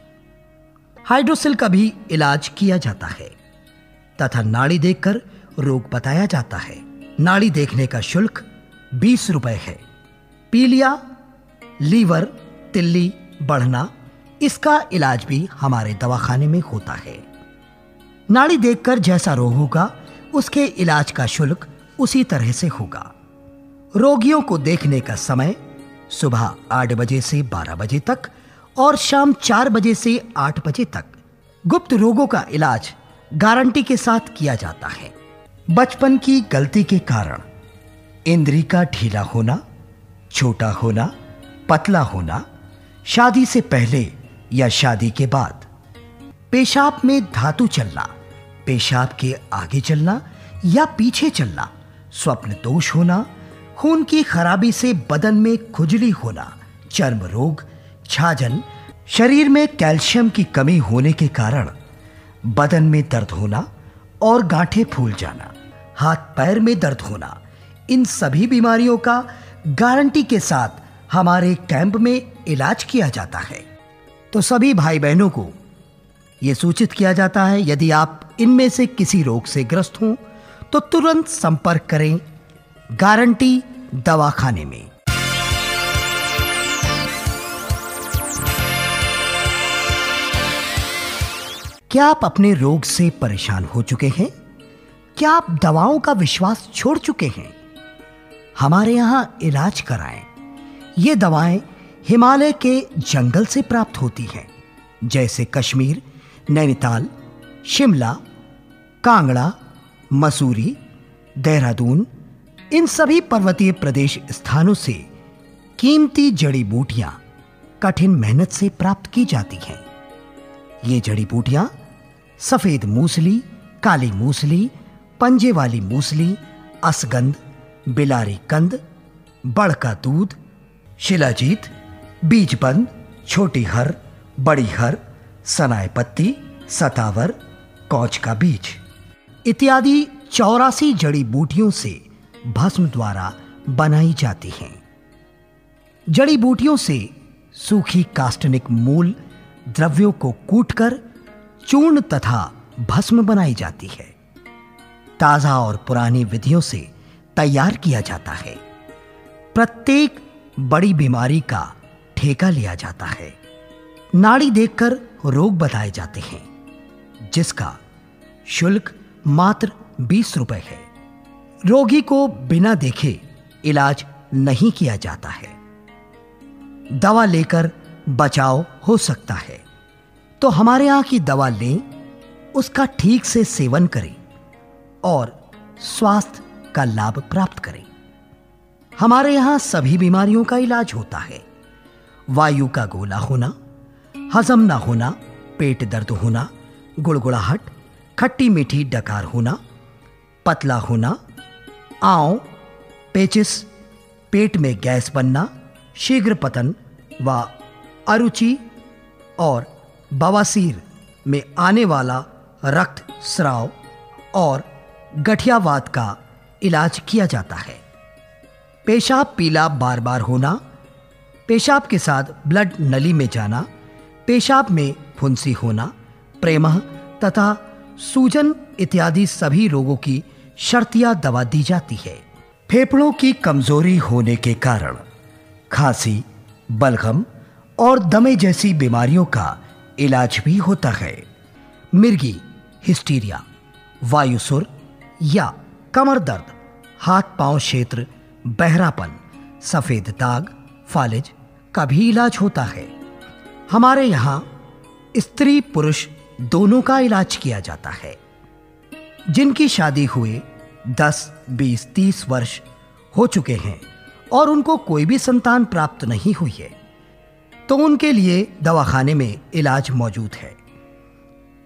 हाइड्रोसिल का भी इलाज किया जाता है तथा नाड़ी देखकर रोग बताया जाता है। नाड़ी देखने का शुल्क 20 रुपए है। पीलिया, लीवर, तिल्ली बढ़ना, इसका इलाज भी हमारे दवाखाने में होता है। नाड़ी देखकर जैसा रोग होगा उसके इलाज का शुल्क उसी तरह से होगा। रोगियों को देखने का समय सुबह 8 बजे से 12 बजे तक और शाम 4 बजे से 8 बजे तक। गुप्त रोगों का इलाज गारंटी के साथ किया जाता है। बचपन की गलती के कारण इंद्री का ढीला होना, छोटा होना, पतला होना, शादी से पहले या शादी के बाद, पेशाब में धातु चलना, पेशाब के आगे चलना या पीछे चलना, स्वप्न दोष होना, खून की खराबी से बदन में खुजली होना, चर्म रोग, छाजन, शरीर में कैल्शियम की कमी होने के कारण बदन में दर्द होना और गांठें फूल जाना, हाथ पैर में दर्द होना, इन सभी बीमारियों का गारंटी के साथ हमारे कैंप में इलाज किया जाता है। तो सभी भाई बहनों को यह सूचित किया जाता है, यदि आप इनमें से किसी रोग से ग्रस्त हों तो तुरंत संपर्क करें गारंटी दवाखाने में। क्या आप अपने रोग से परेशान हो चुके हैं? क्या आप दवाओं का विश्वास छोड़ चुके हैं? हमारे यहाँ इलाज कराएं। ये दवाएं हिमालय के जंगल से प्राप्त होती हैं, जैसे कश्मीर, नैनीताल, शिमला, कांगड़ा, मसूरी, देहरादून। इन सभी पर्वतीय प्रदेश स्थानों से कीमती जड़ी बूटियां कठिन मेहनत से प्राप्त की जाती हैं। ये जड़ी बूटियां सफेद मूसली, काली मूसली, पंजे वाली मूसली, असगंध, बिलारी कंद, बड़ का दूध, शिलाजीत, बीजबंद, छोटी हर, बड़ी हर, सनाय पत्ती, सतावर, कौच का बीज इत्यादि 84 जड़ी बूटियों से भस्म द्वारा बनाई जाती हैं। जड़ी बूटियों से सूखी कास्टनिक मूल द्रव्यों को कूटकर चूर्ण तथा भस्म बनाई जाती है। ताजा और पुरानी विधियों से तैयार किया जाता है। प्रत्येक बड़ी बीमारी का ठेका लिया जाता है। नाड़ी देखकर रोग बताए जाते हैं, जिसका शुल्क मात्र 20 रुपए है। रोगी को बिना देखे इलाज नहीं किया जाता है। दवा लेकर बचाव हो सकता है, तो हमारे यहाँ की दवा लें, उसका ठीक से सेवन करें और स्वास्थ्य का लाभ प्राप्त करें। हमारे यहाँ सभी बीमारियों का इलाज होता है। वायु का गोला होना, हजम ना होना, पेट दर्द होना, गुड़गुड़ाहट, खट्टी मीठी डकार होना, पतला होना, आंव, पेचिस, पेट में गैस बनना, शीघ्र पतन व अरुचि और बवासीर में आने वाला रक्त स्राव और गठियावात का इलाज किया जाता है। पेशाब पीला बार बार होना, पेशाब के साथ ब्लड नली में जाना, पेशाब में फुंसी होना, प्रेमह तथा सूजन इत्यादि सभी रोगों की शर्तिया दवा दी जाती है। फेफड़ों की कमजोरी होने के कारण खांसी, बलगम और दमे जैसी बीमारियों का इलाज भी होता है। मिर्गी, हिस्टीरिया, वायुसुर या कमर दर्द, हाथ पांव क्षेत्र बहरापन, सफेद दाग, फालिज का भी इलाज होता है। हमारे यहाँ स्त्री पुरुष दोनों का इलाज किया जाता है। जिनकी शादी हुए 10, 20, 30 वर्ष हो चुके हैं और उनको कोई भी संतान प्राप्त नहीं हुई है, तो उनके लिए दवाखाने में इलाज मौजूद है।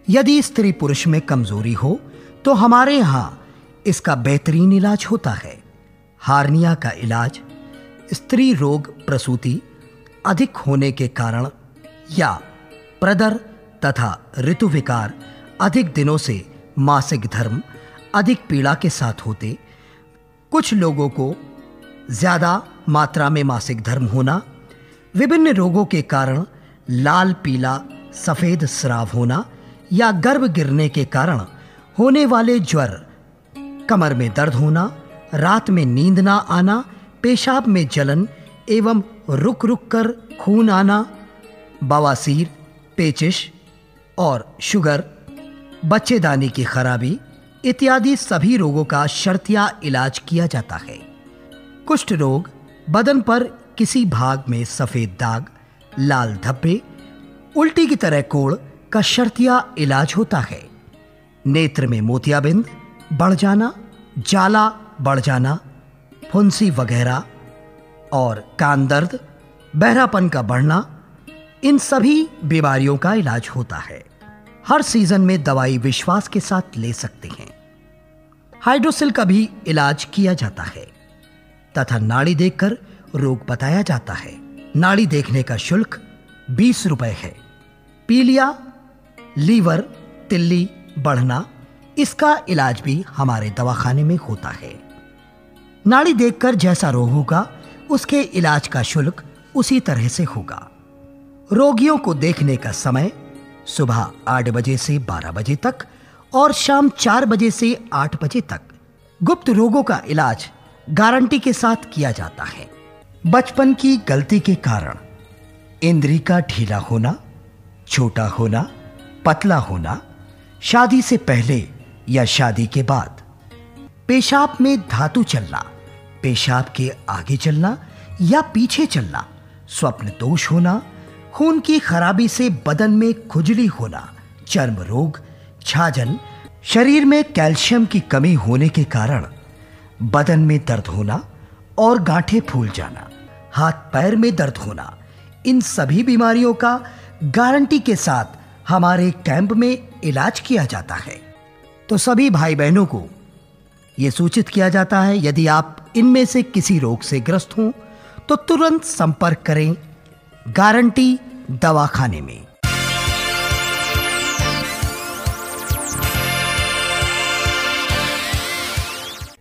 यदि स्त्री पुरुष में कमजोरी हो तो हमारे यहाँ इसका बेहतरीन इलाज होता है। हार्निया का इलाज स्त्री रोग प्रसूति अधिक होने के कारण या प्रदर तथा ऋतु विकार अधिक दिनों से मासिक धर्म अधिक पीड़ा के साथ होते, कुछ लोगों को ज्यादा मात्रा में मासिक धर्म होना, विभिन्न रोगों के कारण लाल पीला सफेद स्राव होना या गर्भ गिरने के कारण होने वाले ज्वर, कमर में दर्द होना, रात में नींद ना आना, पेशाब में जलन एवं रुक रुक कर खून आना, बवासीर, पेचिश और शुगर, बच्चेदानी की खराबी इत्यादि सभी रोगों का शर्तिया इलाज किया जाता है। कुष्ठ रोग, बदन पर किसी भाग में सफेद दाग, लाल धब्बे, उल्टी की तरह कोढ़ का शर्तिया इलाज होता है। नेत्र में मोतियाबिंद बढ़ जाना, जाला बढ़ जाना, फुंसी वगैरह और कान दर्द, बहरापन का बढ़ना, इन सभी बीमारियों का इलाज होता है। हर सीजन में दवाई विश्वास के साथ ले सकते हैं। हाइड्रोसिल का भी इलाज किया जाता है तथा नाड़ी देखकर रोग बताया जाता है। नाड़ी देखने का शुल्क 20 रुपए है। पीलिया, लीवर, तिल्ली बढ़ना, इसका इलाज भी हमारे दवाखाने में होता है। नाड़ी देखकर जैसा रोग होगा उसके इलाज का शुल्क उसी तरह से होगा। रोगियों को देखने का समय सुबह 8 बजे से 12 बजे तक और शाम 4 बजे से 8 बजे तक। गुप्त रोगों का इलाज गारंटी के साथ किया जाता है। बचपन की गलती के कारण इंद्री का ढीला होना, छोटा होना, पतला होना, शादी से पहले या शादी के बाद, पेशाब में धातु चलना, पेशाब के आगे चलना या पीछे चलना, स्वप्न दोष होना, खून की खराबी से बदन में खुजली होना, चर्म रोग, छाजन, शरीर में कैल्शियम की कमी होने के कारण बदन में दर्द होना और गांठें फूल जाना, हाथ पैर में दर्द होना, इन सभी बीमारियों का गारंटी के साथ हमारे कैंप में इलाज किया जाता है। तो सभी भाई बहनों को यह सूचित किया जाता है, यदि आप इनमें से किसी रोग से ग्रस्त हों तो तुरंत संपर्क करें गारंटी दवाखाने में।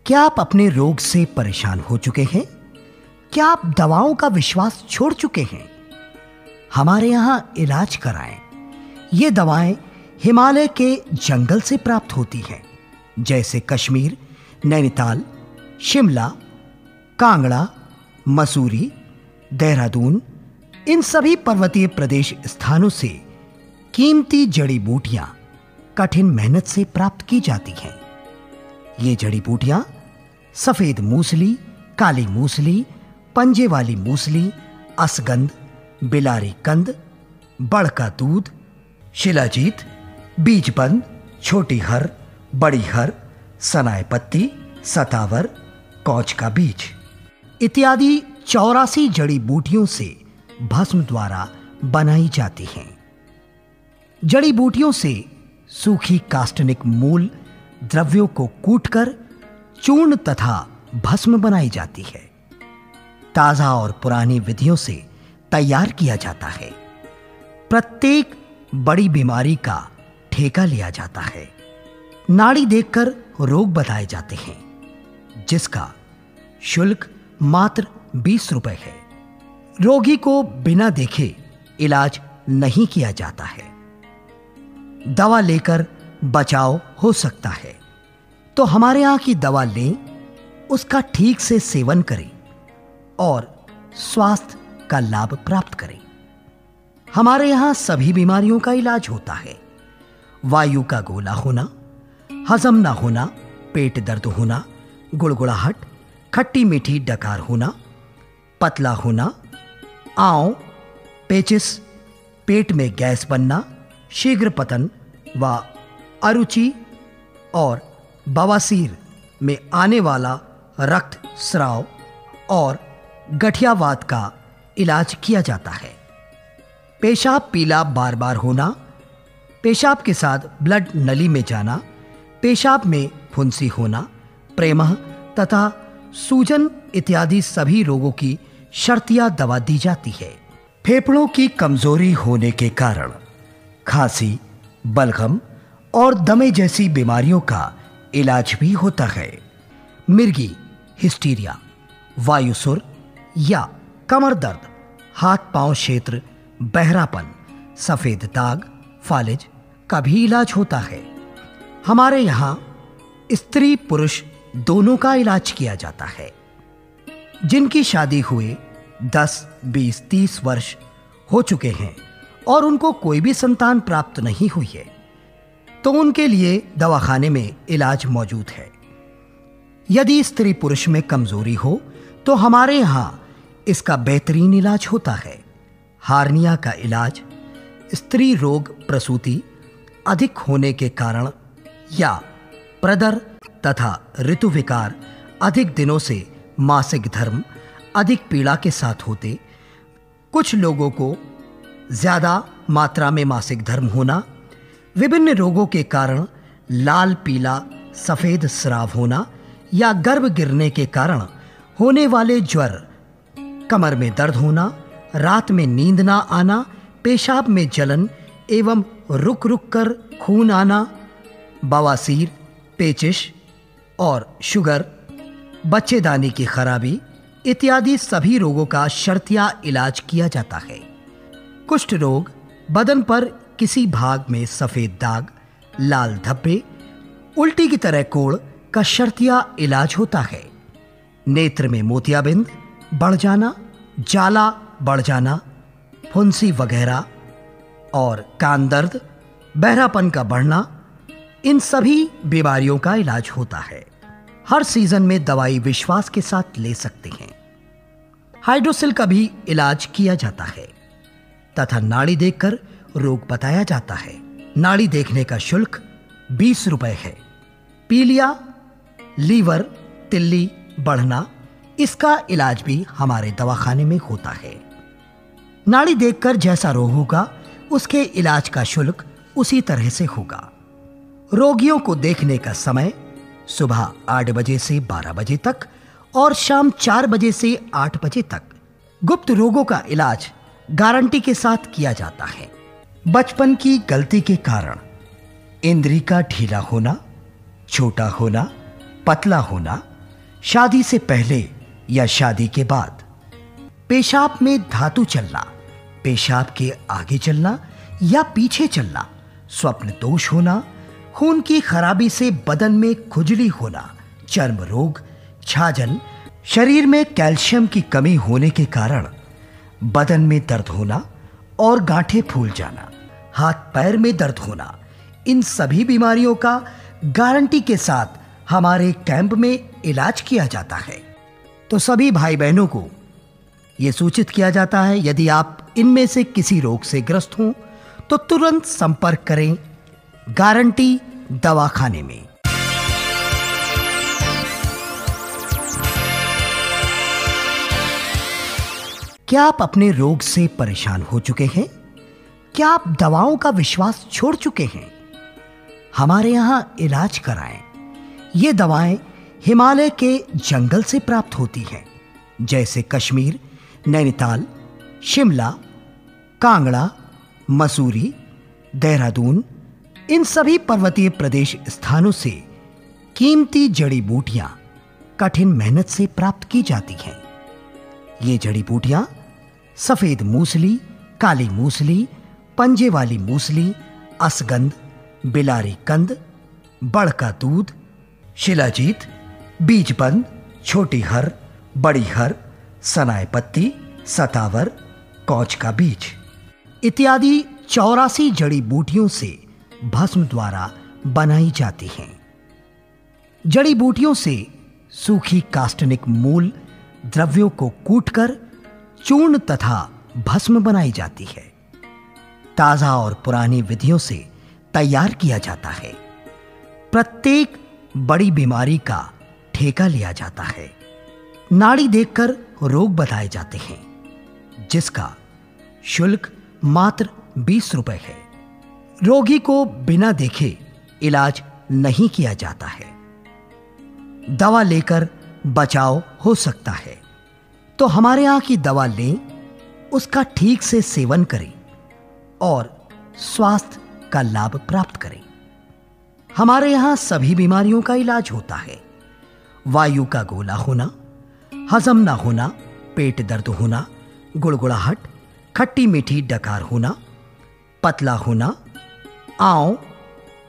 क्या आप अपने रोग से परेशान हो चुके हैं? क्या आप दवाओं का विश्वास छोड़ चुके हैं? हमारे यहां इलाज कराएं। ये दवाएं हिमालय के जंगल से प्राप्त होती हैं, जैसे कश्मीर, नैनीताल, शिमला, कांगड़ा, मसूरी, देहरादून, इन सभी पर्वतीय प्रदेश स्थानों से कीमती जड़ी बूटियां कठिन मेहनत से प्राप्त की जाती हैं। ये जड़ी बूटियां सफेद मूसली, काली मूसली, पंजे वाली मूसली, असगंध, बिलारी कंद, बड़ का दूध, शिलाजीत, बीजबंद, छोटी हर, बड़ी हर, सनाए पत्ती, सतावर, कौच का बीज इत्यादि 84 जड़ी बूटियों से भस्म द्वारा बनाई जाती हैं। जड़ी बूटियों से सूखी कास्टनिक मूल द्रव्यों को कूटकर चूर्ण तथा भस्म बनाई जाती है। ताजा और पुरानी विधियों से तैयार किया जाता है। प्रत्येक बड़ी बीमारी का ठेका लिया जाता है। नाड़ी देखकर रोग बताए जाते हैं, जिसका शुल्क मात्र 20 रुपए है। रोगी को बिना देखे इलाज नहीं किया जाता है। दवा लेकर बचाव हो सकता है, तो हमारे यहां की दवा लें, उसका ठीक से सेवन करें और स्वास्थ्य का लाभ प्राप्त करें। हमारे यहां सभी बीमारियों का इलाज होता है। वायु का गोला होना, हजम ना होना, पेट दर्द होना, गुड़गुड़ाहट, खट्टी मीठी डकार होना, पतला होना, आंव, पेचिस, पेट में गैस बनना, शीघ्र पतन व अरुचि और बवासीर में आने वाला रक्त स्राव और गठियावात का इलाज किया जाता है। पेशाब पीला बार बार होना, पेशाब के साथ ब्लड नली में जाना, पेशाब में फुंसी होना, प्रेमह तथा सूजन इत्यादि सभी रोगों की शर्तिया दवा दी जाती है। फेफड़ों की कमजोरी होने के कारण खांसी, बलगम और दमे जैसी बीमारियों का इलाज भी होता है। मिर्गी, हिस्टीरिया, वायुसुर या कमर दर्द, हाथ पांव क्षेत्र बहरापन, सफेद दाग, फालिज का भी इलाज होता है। हमारे यहाँ स्त्री पुरुष दोनों का इलाज किया जाता है। जिनकी शादी हुए 10, 20, 30 वर्ष हो चुके हैं और उनको कोई भी संतान प्राप्त नहीं हुई है, तो उनके लिए दवाखाने में इलाज मौजूद है। यदि स्त्री पुरुष में कमजोरी हो तो हमारे यहाँ इसका बेहतरीन इलाज होता है। हार्निया का इलाज स्त्री रोग प्रसूति अधिक होने के कारण या प्रदर तथा ऋतु विकार अधिक दिनों से मासिक धर्म अधिक पीड़ा के साथ होते, कुछ लोगों को ज्यादा मात्रा में मासिक धर्म होना, विभिन्न रोगों के कारण लाल पीला सफेद स्राव होना या गर्भ गिरने के कारण होने वाले ज्वर, कमर में दर्द होना, रात में नींद ना आना, पेशाब में जलन एवं रुक रुक कर खून आना, बवासीर, पेचिश और शुगर, बच्चेदानी की खराबी इत्यादि सभी रोगों का शर्तिया इलाज किया जाता है। कुष्ठ रोग, बदन पर किसी भाग में सफेद दाग, लाल धब्बे, उल्टी की तरह कोढ़ का शर्तिया इलाज होता है। नेत्र में मोतियाबिंद बढ़ जाना, जाला बढ़ जाना, फुंसी वगैरह और कान दर्द, बहरापन का बढ़ना, इन सभी बीमारियों का इलाज होता है। हर सीजन में दवाई विश्वास के साथ ले सकते हैं। हाइड्रोसिल का भी इलाज किया जाता है तथा नाड़ी देखकर रोग बताया जाता है। नाड़ी देखने का शुल्क 20 रुपए है। पीलिया, लीवर, तिल्ली बढ़ना, इसका इलाज भी हमारे दवाखाने में होता है। नाड़ी देखकर जैसा रोग होगा उसके इलाज का शुल्क उसी तरह से होगा। रोगियों को देखने का समय सुबह 8 बजे से 12 बजे तक और शाम 4 बजे से 8 बजे तक। गुप्त रोगों का इलाज गारंटी के साथ किया जाता है। बचपन की गलती के कारण इंद्री का ढीला होना, छोटा होना, पतला होना, शादी से पहले या शादी के बाद, पेशाब में धातु चलना, पेशाब के आगे चलना या पीछे चलना, स्वप्न दोष होना, खून की खराबी से बदन में खुजली होना, चर्म रोग, छाजन, शरीर में कैल्शियम की कमी होने के कारण बदन में दर्द होना और गांठें फूल जाना, हाथ पैर में दर्द होना, इन सभी बीमारियों का गारंटी के साथ हमारे कैंप में इलाज किया जाता है। तो सभी भाई बहनों को यह सूचित किया जाता है, यदि आप इनमें से किसी रोग से ग्रस्त हों तो तुरंत संपर्क करें गारंटी दवाखाने में। क्या आप अपने रोग से परेशान हो चुके हैं? क्या आप दवाओं का विश्वास छोड़ चुके हैं? हमारे यहां इलाज कराएं। ये दवाएं हिमालय के जंगल से प्राप्त होती हैं, जैसे कश्मीर, नैनीताल, शिमला, कांगड़ा, मसूरी, देहरादून, इन सभी पर्वतीय प्रदेश स्थानों से कीमती जड़ी बूटियां कठिन मेहनत से प्राप्त की जाती हैं। ये जड़ी बूटियां सफेद मूसली, काली मूसली, पंजे वाली मूसली, असगंध, बिलारी कंद, बड़ का दूध, शिलाजीत, बीजबंद, छोटी हर, बड़ी हर, सनाए पत्ती, सतावर, कौच का बीज इत्यादि 84 जड़ी बूटियों से भस्म द्वारा बनाई जाती हैं। जड़ी बूटियों से सूखी कास्टनिक मूल द्रव्यों को कूटकर चूर्ण तथा भस्म बनाई जाती है। ताजा और पुरानी विधियों से तैयार किया जाता है। प्रत्येक बड़ी बीमारी का ठेका लिया जाता है। नाड़ी देखकर रोग बताए जाते हैं, जिसका शुल्क मात्र 20 रुपए है। रोगी को बिना देखे इलाज नहीं किया जाता है। दवा लेकर बचाव हो सकता है, तो हमारे यहां की दवा लें, उसका ठीक से सेवन करें और स्वास्थ्य का लाभ प्राप्त करें। हमारे यहां सभी बीमारियों का इलाज होता है। वायु का गोला होना, हजम ना होना, पेट दर्द होना, गुड़गुड़ाहट, खट्टी मीठी डकार होना, पतला होना, आंव,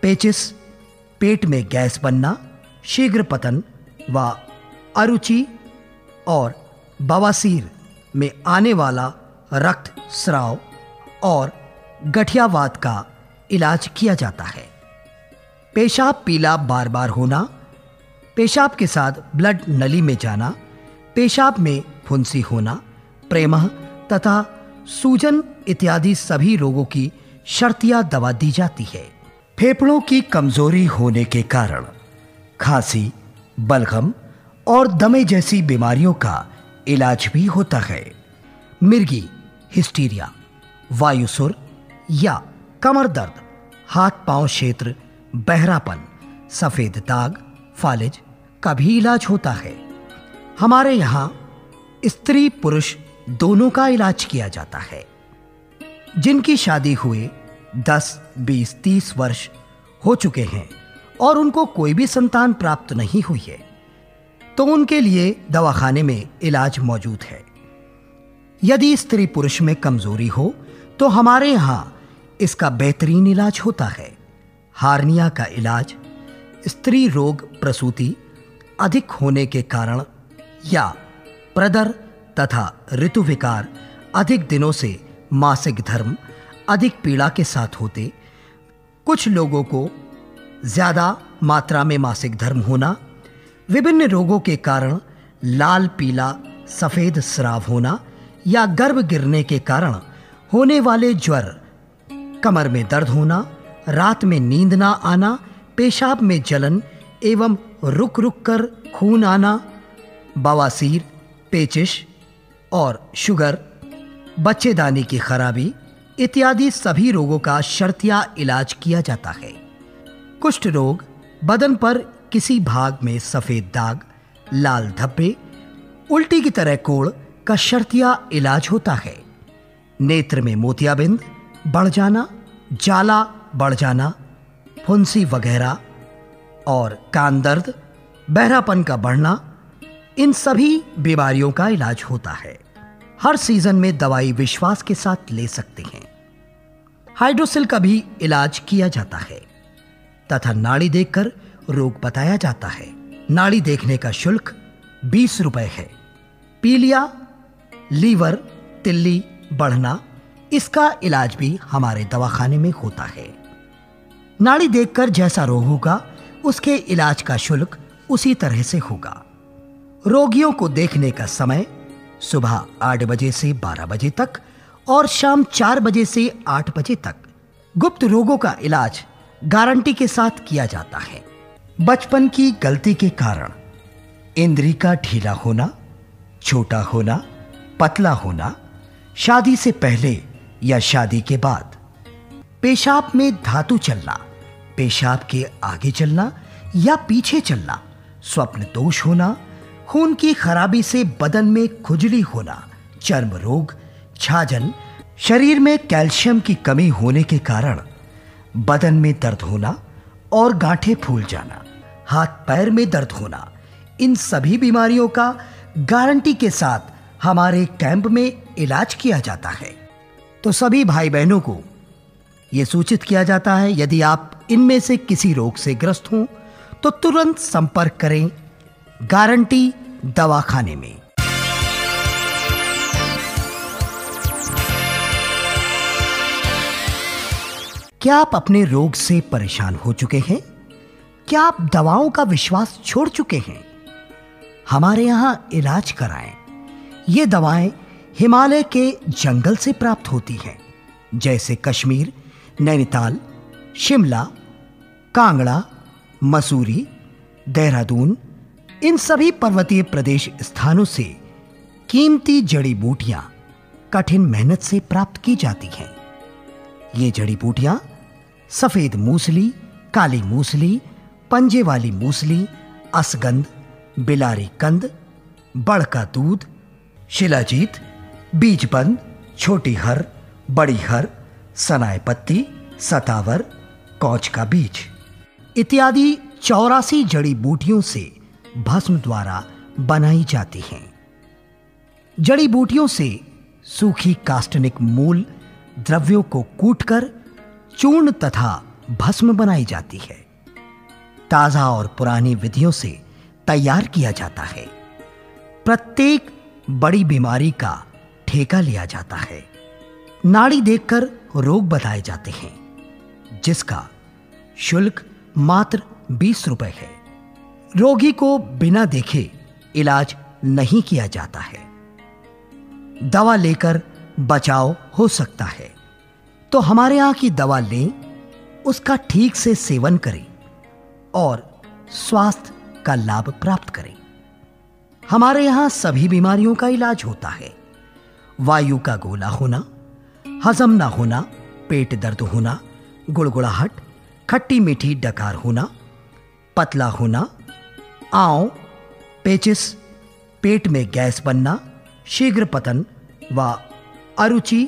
पेचिस, पेट में गैस बनना, शीघ्र पतन व अरुचि और बवासीर में आने वाला रक्त स्राव और गठियावात का इलाज किया जाता है। पेशाब पीला बार बार होना, पेशाब के साथ ब्लड नली में जाना, पेशाब में फुंसी होना, प्रेमह तथा सूजन इत्यादि सभी रोगों की शर्तिया दवा दी जाती है। फेफड़ों की कमजोरी होने के कारण खांसी, बलगम और दमे जैसी बीमारियों का इलाज भी होता है। मिर्गी, हिस्टीरिया, वायुसुर या कमर दर्द, हाथ पांव क्षेत्र बहरापन, सफेद दाग, फालिज का भी इलाज होता है। हमारे यहाँ स्त्री पुरुष दोनों का इलाज किया जाता है। जिनकी शादी हुए 10, 20, 30 वर्ष हो चुके हैं और उनको कोई भी संतान प्राप्त नहीं हुई है, तो उनके लिए दवाखाने में इलाज मौजूद है। यदि स्त्री पुरुष में कमजोरी हो तो हमारे यहाँ इसका बेहतरीन इलाज होता है। हार्निया का इलाज स्त्री रोग, प्रसूति अधिक होने के कारण या प्रदर तथा ऋतु विकार, अधिक दिनों से मासिक धर्म, अधिक पीड़ा के साथ होते, कुछ लोगों को ज्यादा मात्रा में मासिक धर्म होना, विभिन्न रोगों के कारण लाल पीला सफेद स्राव होना या गर्भ गिरने के कारण होने वाले ज्वर, कमर में दर्द होना, रात में नींद ना आना, पेशाब में जलन एवं रुक रुक कर खून आना, बवासीर, पेचिश और शुगर, बच्चेदानी की खराबी इत्यादि सभी रोगों का शर्तिया इलाज किया जाता है। कुष्ठ रोग, बदन पर किसी भाग में सफेद दाग, लाल धब्बे, उल्टी की तरह कोढ़ का शर्तिया इलाज होता है। नेत्र में मोतियाबिंद बढ़ जाना, जाला बढ़ जाना, फुंसी वगैरह और कान दर्द, बहरापन का बढ़ना, इन सभी बीमारियों का इलाज होता है। हर सीजन में दवाई विश्वास के साथ ले सकते हैं। हाइड्रोसिल का भी इलाज किया जाता है तथा नाड़ी देखकर रोग बताया जाता है। नाड़ी देखने का शुल्क 20 रुपए है। पीलिया, लीवर, तिल्ली बढ़ना, इसका इलाज भी हमारे दवाखाने में होता है। नाड़ी देखकर जैसा रोग होगा उसके इलाज का शुल्क उसी तरह से होगा। रोगियों को देखने का समय सुबह 8 बजे से 12 बजे तक और शाम 4 बजे से 8 बजे तक। गुप्त रोगों का इलाज गारंटी के साथ किया जाता है। बचपन की गलती के कारण इंद्री का ढीला होना, छोटा होना, पतला होना, शादी से पहले या शादी के बाद, पेशाब में धातु चलना, पेशाब के आगे चलना या पीछे चलना, स्वप्न दोष होना, खून की खराबी से बदन में खुजली होना, चर्म रोग, छाजन, शरीर में कैल्शियम की कमी होने के कारण बदन में दर्द होना और गांठें फूल जाना, हाथ पैर में दर्द होना, इन सभी बीमारियों का गारंटी के साथ हमारे कैंप में इलाज किया जाता है। तो सभी भाई बहनों को यह सूचित किया जाता है, यदि आप इनमें से किसी रोग से ग्रस्त हों तो तुरंत संपर्क करें गारंटी दवाखाने में। क्या आप अपने रोग से परेशान हो चुके हैं? क्या आप दवाओं का विश्वास छोड़ चुके हैं? हमारे यहां इलाज कराएं। ये दवाएं हिमालय के जंगल से प्राप्त होती हैं, जैसे कश्मीर, नैनीताल, शिमला, कांगड़ा, मसूरी, देहरादून, इन सभी पर्वतीय प्रदेश स्थानों से कीमती जड़ी बूटियां कठिन मेहनत से प्राप्त की जाती हैं। ये जड़ी बूटियां सफेद मूसली, काली मूसली, पंजे वाली मूसली, असगंध, बिलारी कंद, बड़ का दूध, शिलाजीत, बीजबंद, छोटी हर, बड़ी हर, सनाए पत्ती, सतावर, कौच का बीज इत्यादि 84 जड़ी बूटियों से भस्म द्वारा बनाई जाती हैं। जड़ी बूटियों से सूखी कास्टनिक मूल द्रव्यों को कूटकर चूर्ण तथा भस्म बनाई जाती है। ताजा और पुरानी विधियों से तैयार किया जाता है। प्रत्येक बड़ी बीमारी का ठेका लिया जाता है। नाड़ी देखकर रोग बताए जाते हैं, जिसका शुल्क मात्र 20 रुपए है। रोगी को बिना देखे इलाज नहीं किया जाता है। दवा लेकर बचाव हो सकता है, तो हमारे यहां की दवा लें, उसका ठीक से सेवन करें और स्वास्थ्य का लाभ प्राप्त करें। हमारे यहां सभी बीमारियों का इलाज होता है। वायु का गोला होना, हजम ना होना, पेट दर्द होना, गुड़गुड़ाहट, खट्टी मीठी डकार होना, पतला होना, आंव, पेचिस, पेट में गैस बनना, शीघ्र पतन व अरुचि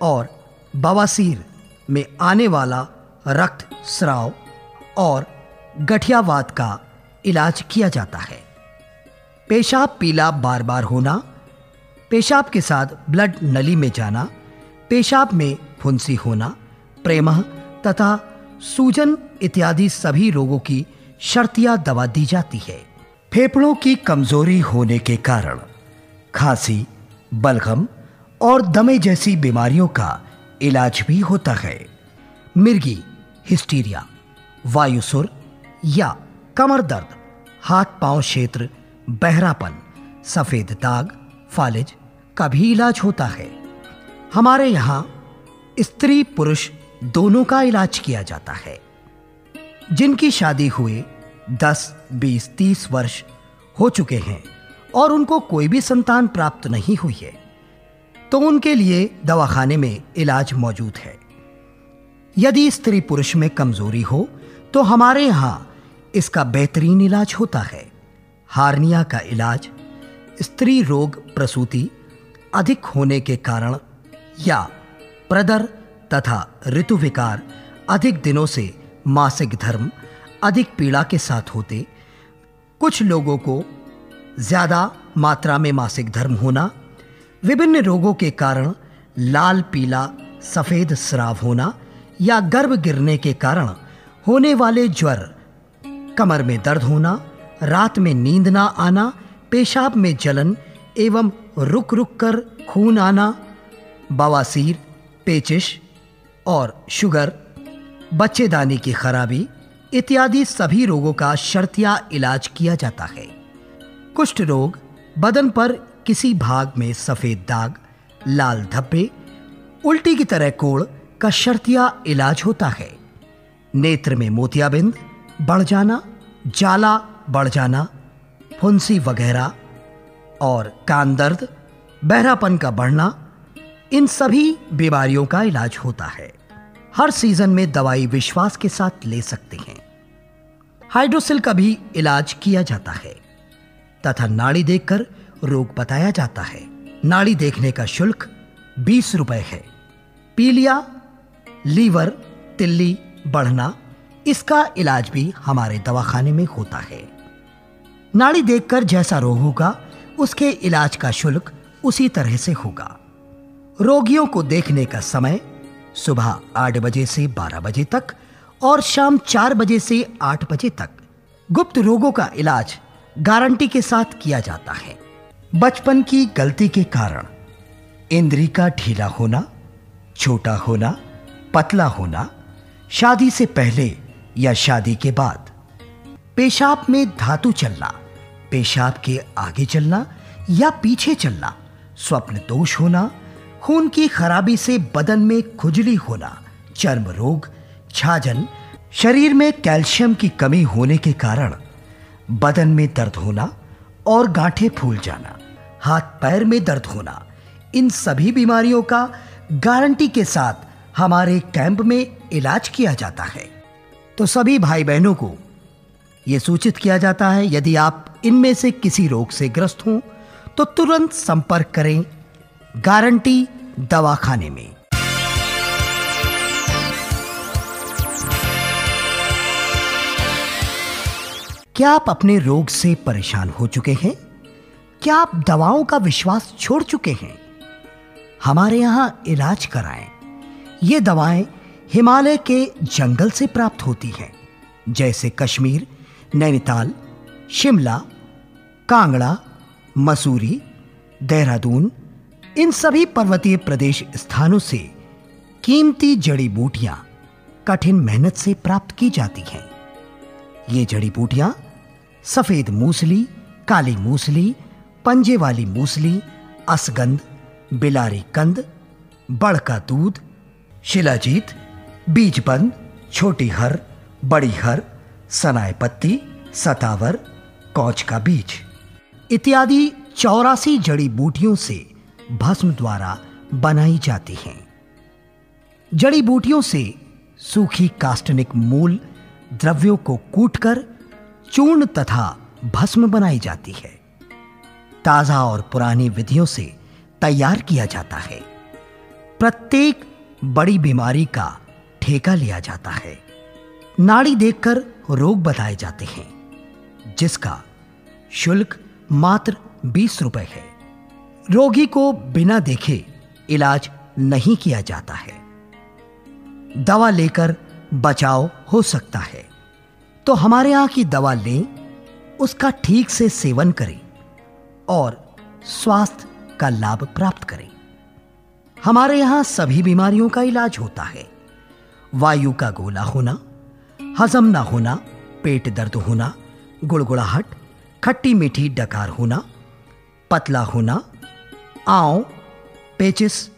और बवासीर में आने वाला रक्त स्राव और गठियावात का इलाज किया जाता है। पेशाब पीला बार बार होना, पेशाब के साथ ब्लड नली में जाना, पेशाब में फुंसी होना, प्रेमह तथा सूजन इत्यादि सभी रोगों की शर्तिया दवा दी जाती है। फेफड़ों की कमजोरी होने के कारण खांसी, बलगम और दमे जैसी बीमारियों का इलाज भी होता है। मिर्गी, हिस्टीरिया, वायुसुर या कमर दर्द, हाथ पांव क्षेत्र, बहरापन, सफेद दाग, फालिज का भी इलाज होता है। हमारे यहाँ स्त्री पुरुष दोनों का इलाज किया जाता है। जिनकी शादी हुए 10, 20, 30 वर्ष हो चुके हैं और उनको कोई भी संतान प्राप्त नहीं हुई है, तो उनके लिए दवाखाने में इलाज मौजूद है। यदि स्त्री पुरुष में कमजोरी हो तो हमारे यहाँ इसका बेहतरीन इलाज होता है। हार्निया का इलाज स्त्री रोग, प्रसूति अधिक होने के कारण या प्रदर तथा ऋतु विकार, अधिक दिनों से मासिक धर्म अधिक पीड़ा के साथ होते, कुछ लोगों को ज्यादा मात्रा में मासिक धर्म होना, विभिन्न रोगों के कारण लाल, पीला, सफेद स्राव होना या गर्भ गिरने के कारण होने वाले ज्वर, कमर में दर्द होना, रात में नींद ना आना, पेशाब में जलन एवं रुक रुक कर खून आना, बवासीर, पेचिश और शुगर, बच्चेदानी की खराबी इत्यादि सभी रोगों का शर्तिया इलाज किया जाता है। कुष्ठ रोग, बदन पर किसी भाग में सफेद दाग, लाल धब्बे, उल्टी की तरह कोढ़ का शर्तिया इलाज होता है। नेत्र में मोतियाबिंद बढ़ जाना, जाला बढ़ जाना, फुंसी वगैरह और कान दर्द, बहरापन का बढ़ना, इन सभी बीमारियों का इलाज होता है। हर सीजन में दवाई विश्वास के साथ ले सकते हैं। हाइड्रोसिल का भी इलाज किया जाता है तथा नाड़ी देखकर रोग बताया जाता है। नाड़ी देखने का शुल्क 20 रुपए है। पीलिया, लीवर, तिल्ली बढ़ना, इसका इलाज भी हमारे दवाखाने में होता है। नाड़ी देखकर जैसा रोग होगा उसके इलाज का शुल्क उसी तरह से होगा। रोगियों को देखने का समय सुबह 8 बजे से 12 बजे तक और शाम 4 बजे से 8 बजे तक। गुप्त रोगों का इलाज गारंटी के साथ किया जाता है। बचपन की गलती के कारण इंद्री का ढीला होना, छोटा होना, पतला होना, शादी से पहले या शादी के बाद, पेशाब में धातु चलना, पेशाब के आगे चलना या पीछे चलना, स्वप्न दोष होना, खून की खराबी से बदन में खुजली होना, चर्म रोग, छाजन, शरीर में कैल्शियम की कमी होने के कारण बदन में दर्द होना और गांठें फूल जाना, हाथ पैर में दर्द होना, इन सभी बीमारियों का गारंटी के साथ हमारे कैंप में इलाज किया जाता है। तो सभी भाई बहनों को यह सूचित किया जाता है, यदि आप इनमें से किसी रोग से ग्रस्त हों तो तुरंत संपर्क करें गारंटी दवाखाने में। क्या आप अपने रोग से परेशान हो चुके हैं? क्या आप दवाओं का विश्वास छोड़ चुके हैं? हमारे यहां इलाज कराएं। ये दवाएं हिमालय के जंगल से प्राप्त होती हैं, जैसे कश्मीर, नैनीताल, शिमला, कांगड़ा, मसूरी, देहरादून, इन सभी पर्वतीय प्रदेश स्थानों से कीमती जड़ी बूटियां कठिन मेहनत से प्राप्त की जाती हैं। ये जड़ी बूटियां सफेद मूसली, काली मूसली, पंजे वाली मूसली, असगंध, बिलारी कंद, बड़ का दूध, शिलाजीत, बीजबंद, छोटी हर, बड़ी हर, सनाए पत्ती, सतावर, कौच का बीज इत्यादि 84 जड़ी बूटियों से भस्म द्वारा बनाई जाती हैं। जड़ी बूटियों से सूखी कास्टनिक मूल द्रव्यों को कूटकर चूर्ण तथा भस्म बनाई जाती है। ताजा और पुरानी विधियों से तैयार किया जाता है। प्रत्येक बड़ी बीमारी का ठेका लिया जाता है। नाड़ी देखकर रोग बताए जाते हैं, जिसका शुल्क मात्र 20 रुपए है। रोगी को बिना देखे इलाज नहीं किया जाता है। दवा लेकर बचाव हो सकता है, तो हमारे यहां की दवा लें, उसका ठीक से सेवन करें और स्वास्थ्य का लाभ प्राप्त करें। हमारे यहां सभी बीमारियों का इलाज होता है। वायु का गोला होना, हजम ना होना, पेट दर्द होना, गुड़गुड़ाहट, खट्टी मीठी डकार होना, पतला होना, आंव, पेचिस,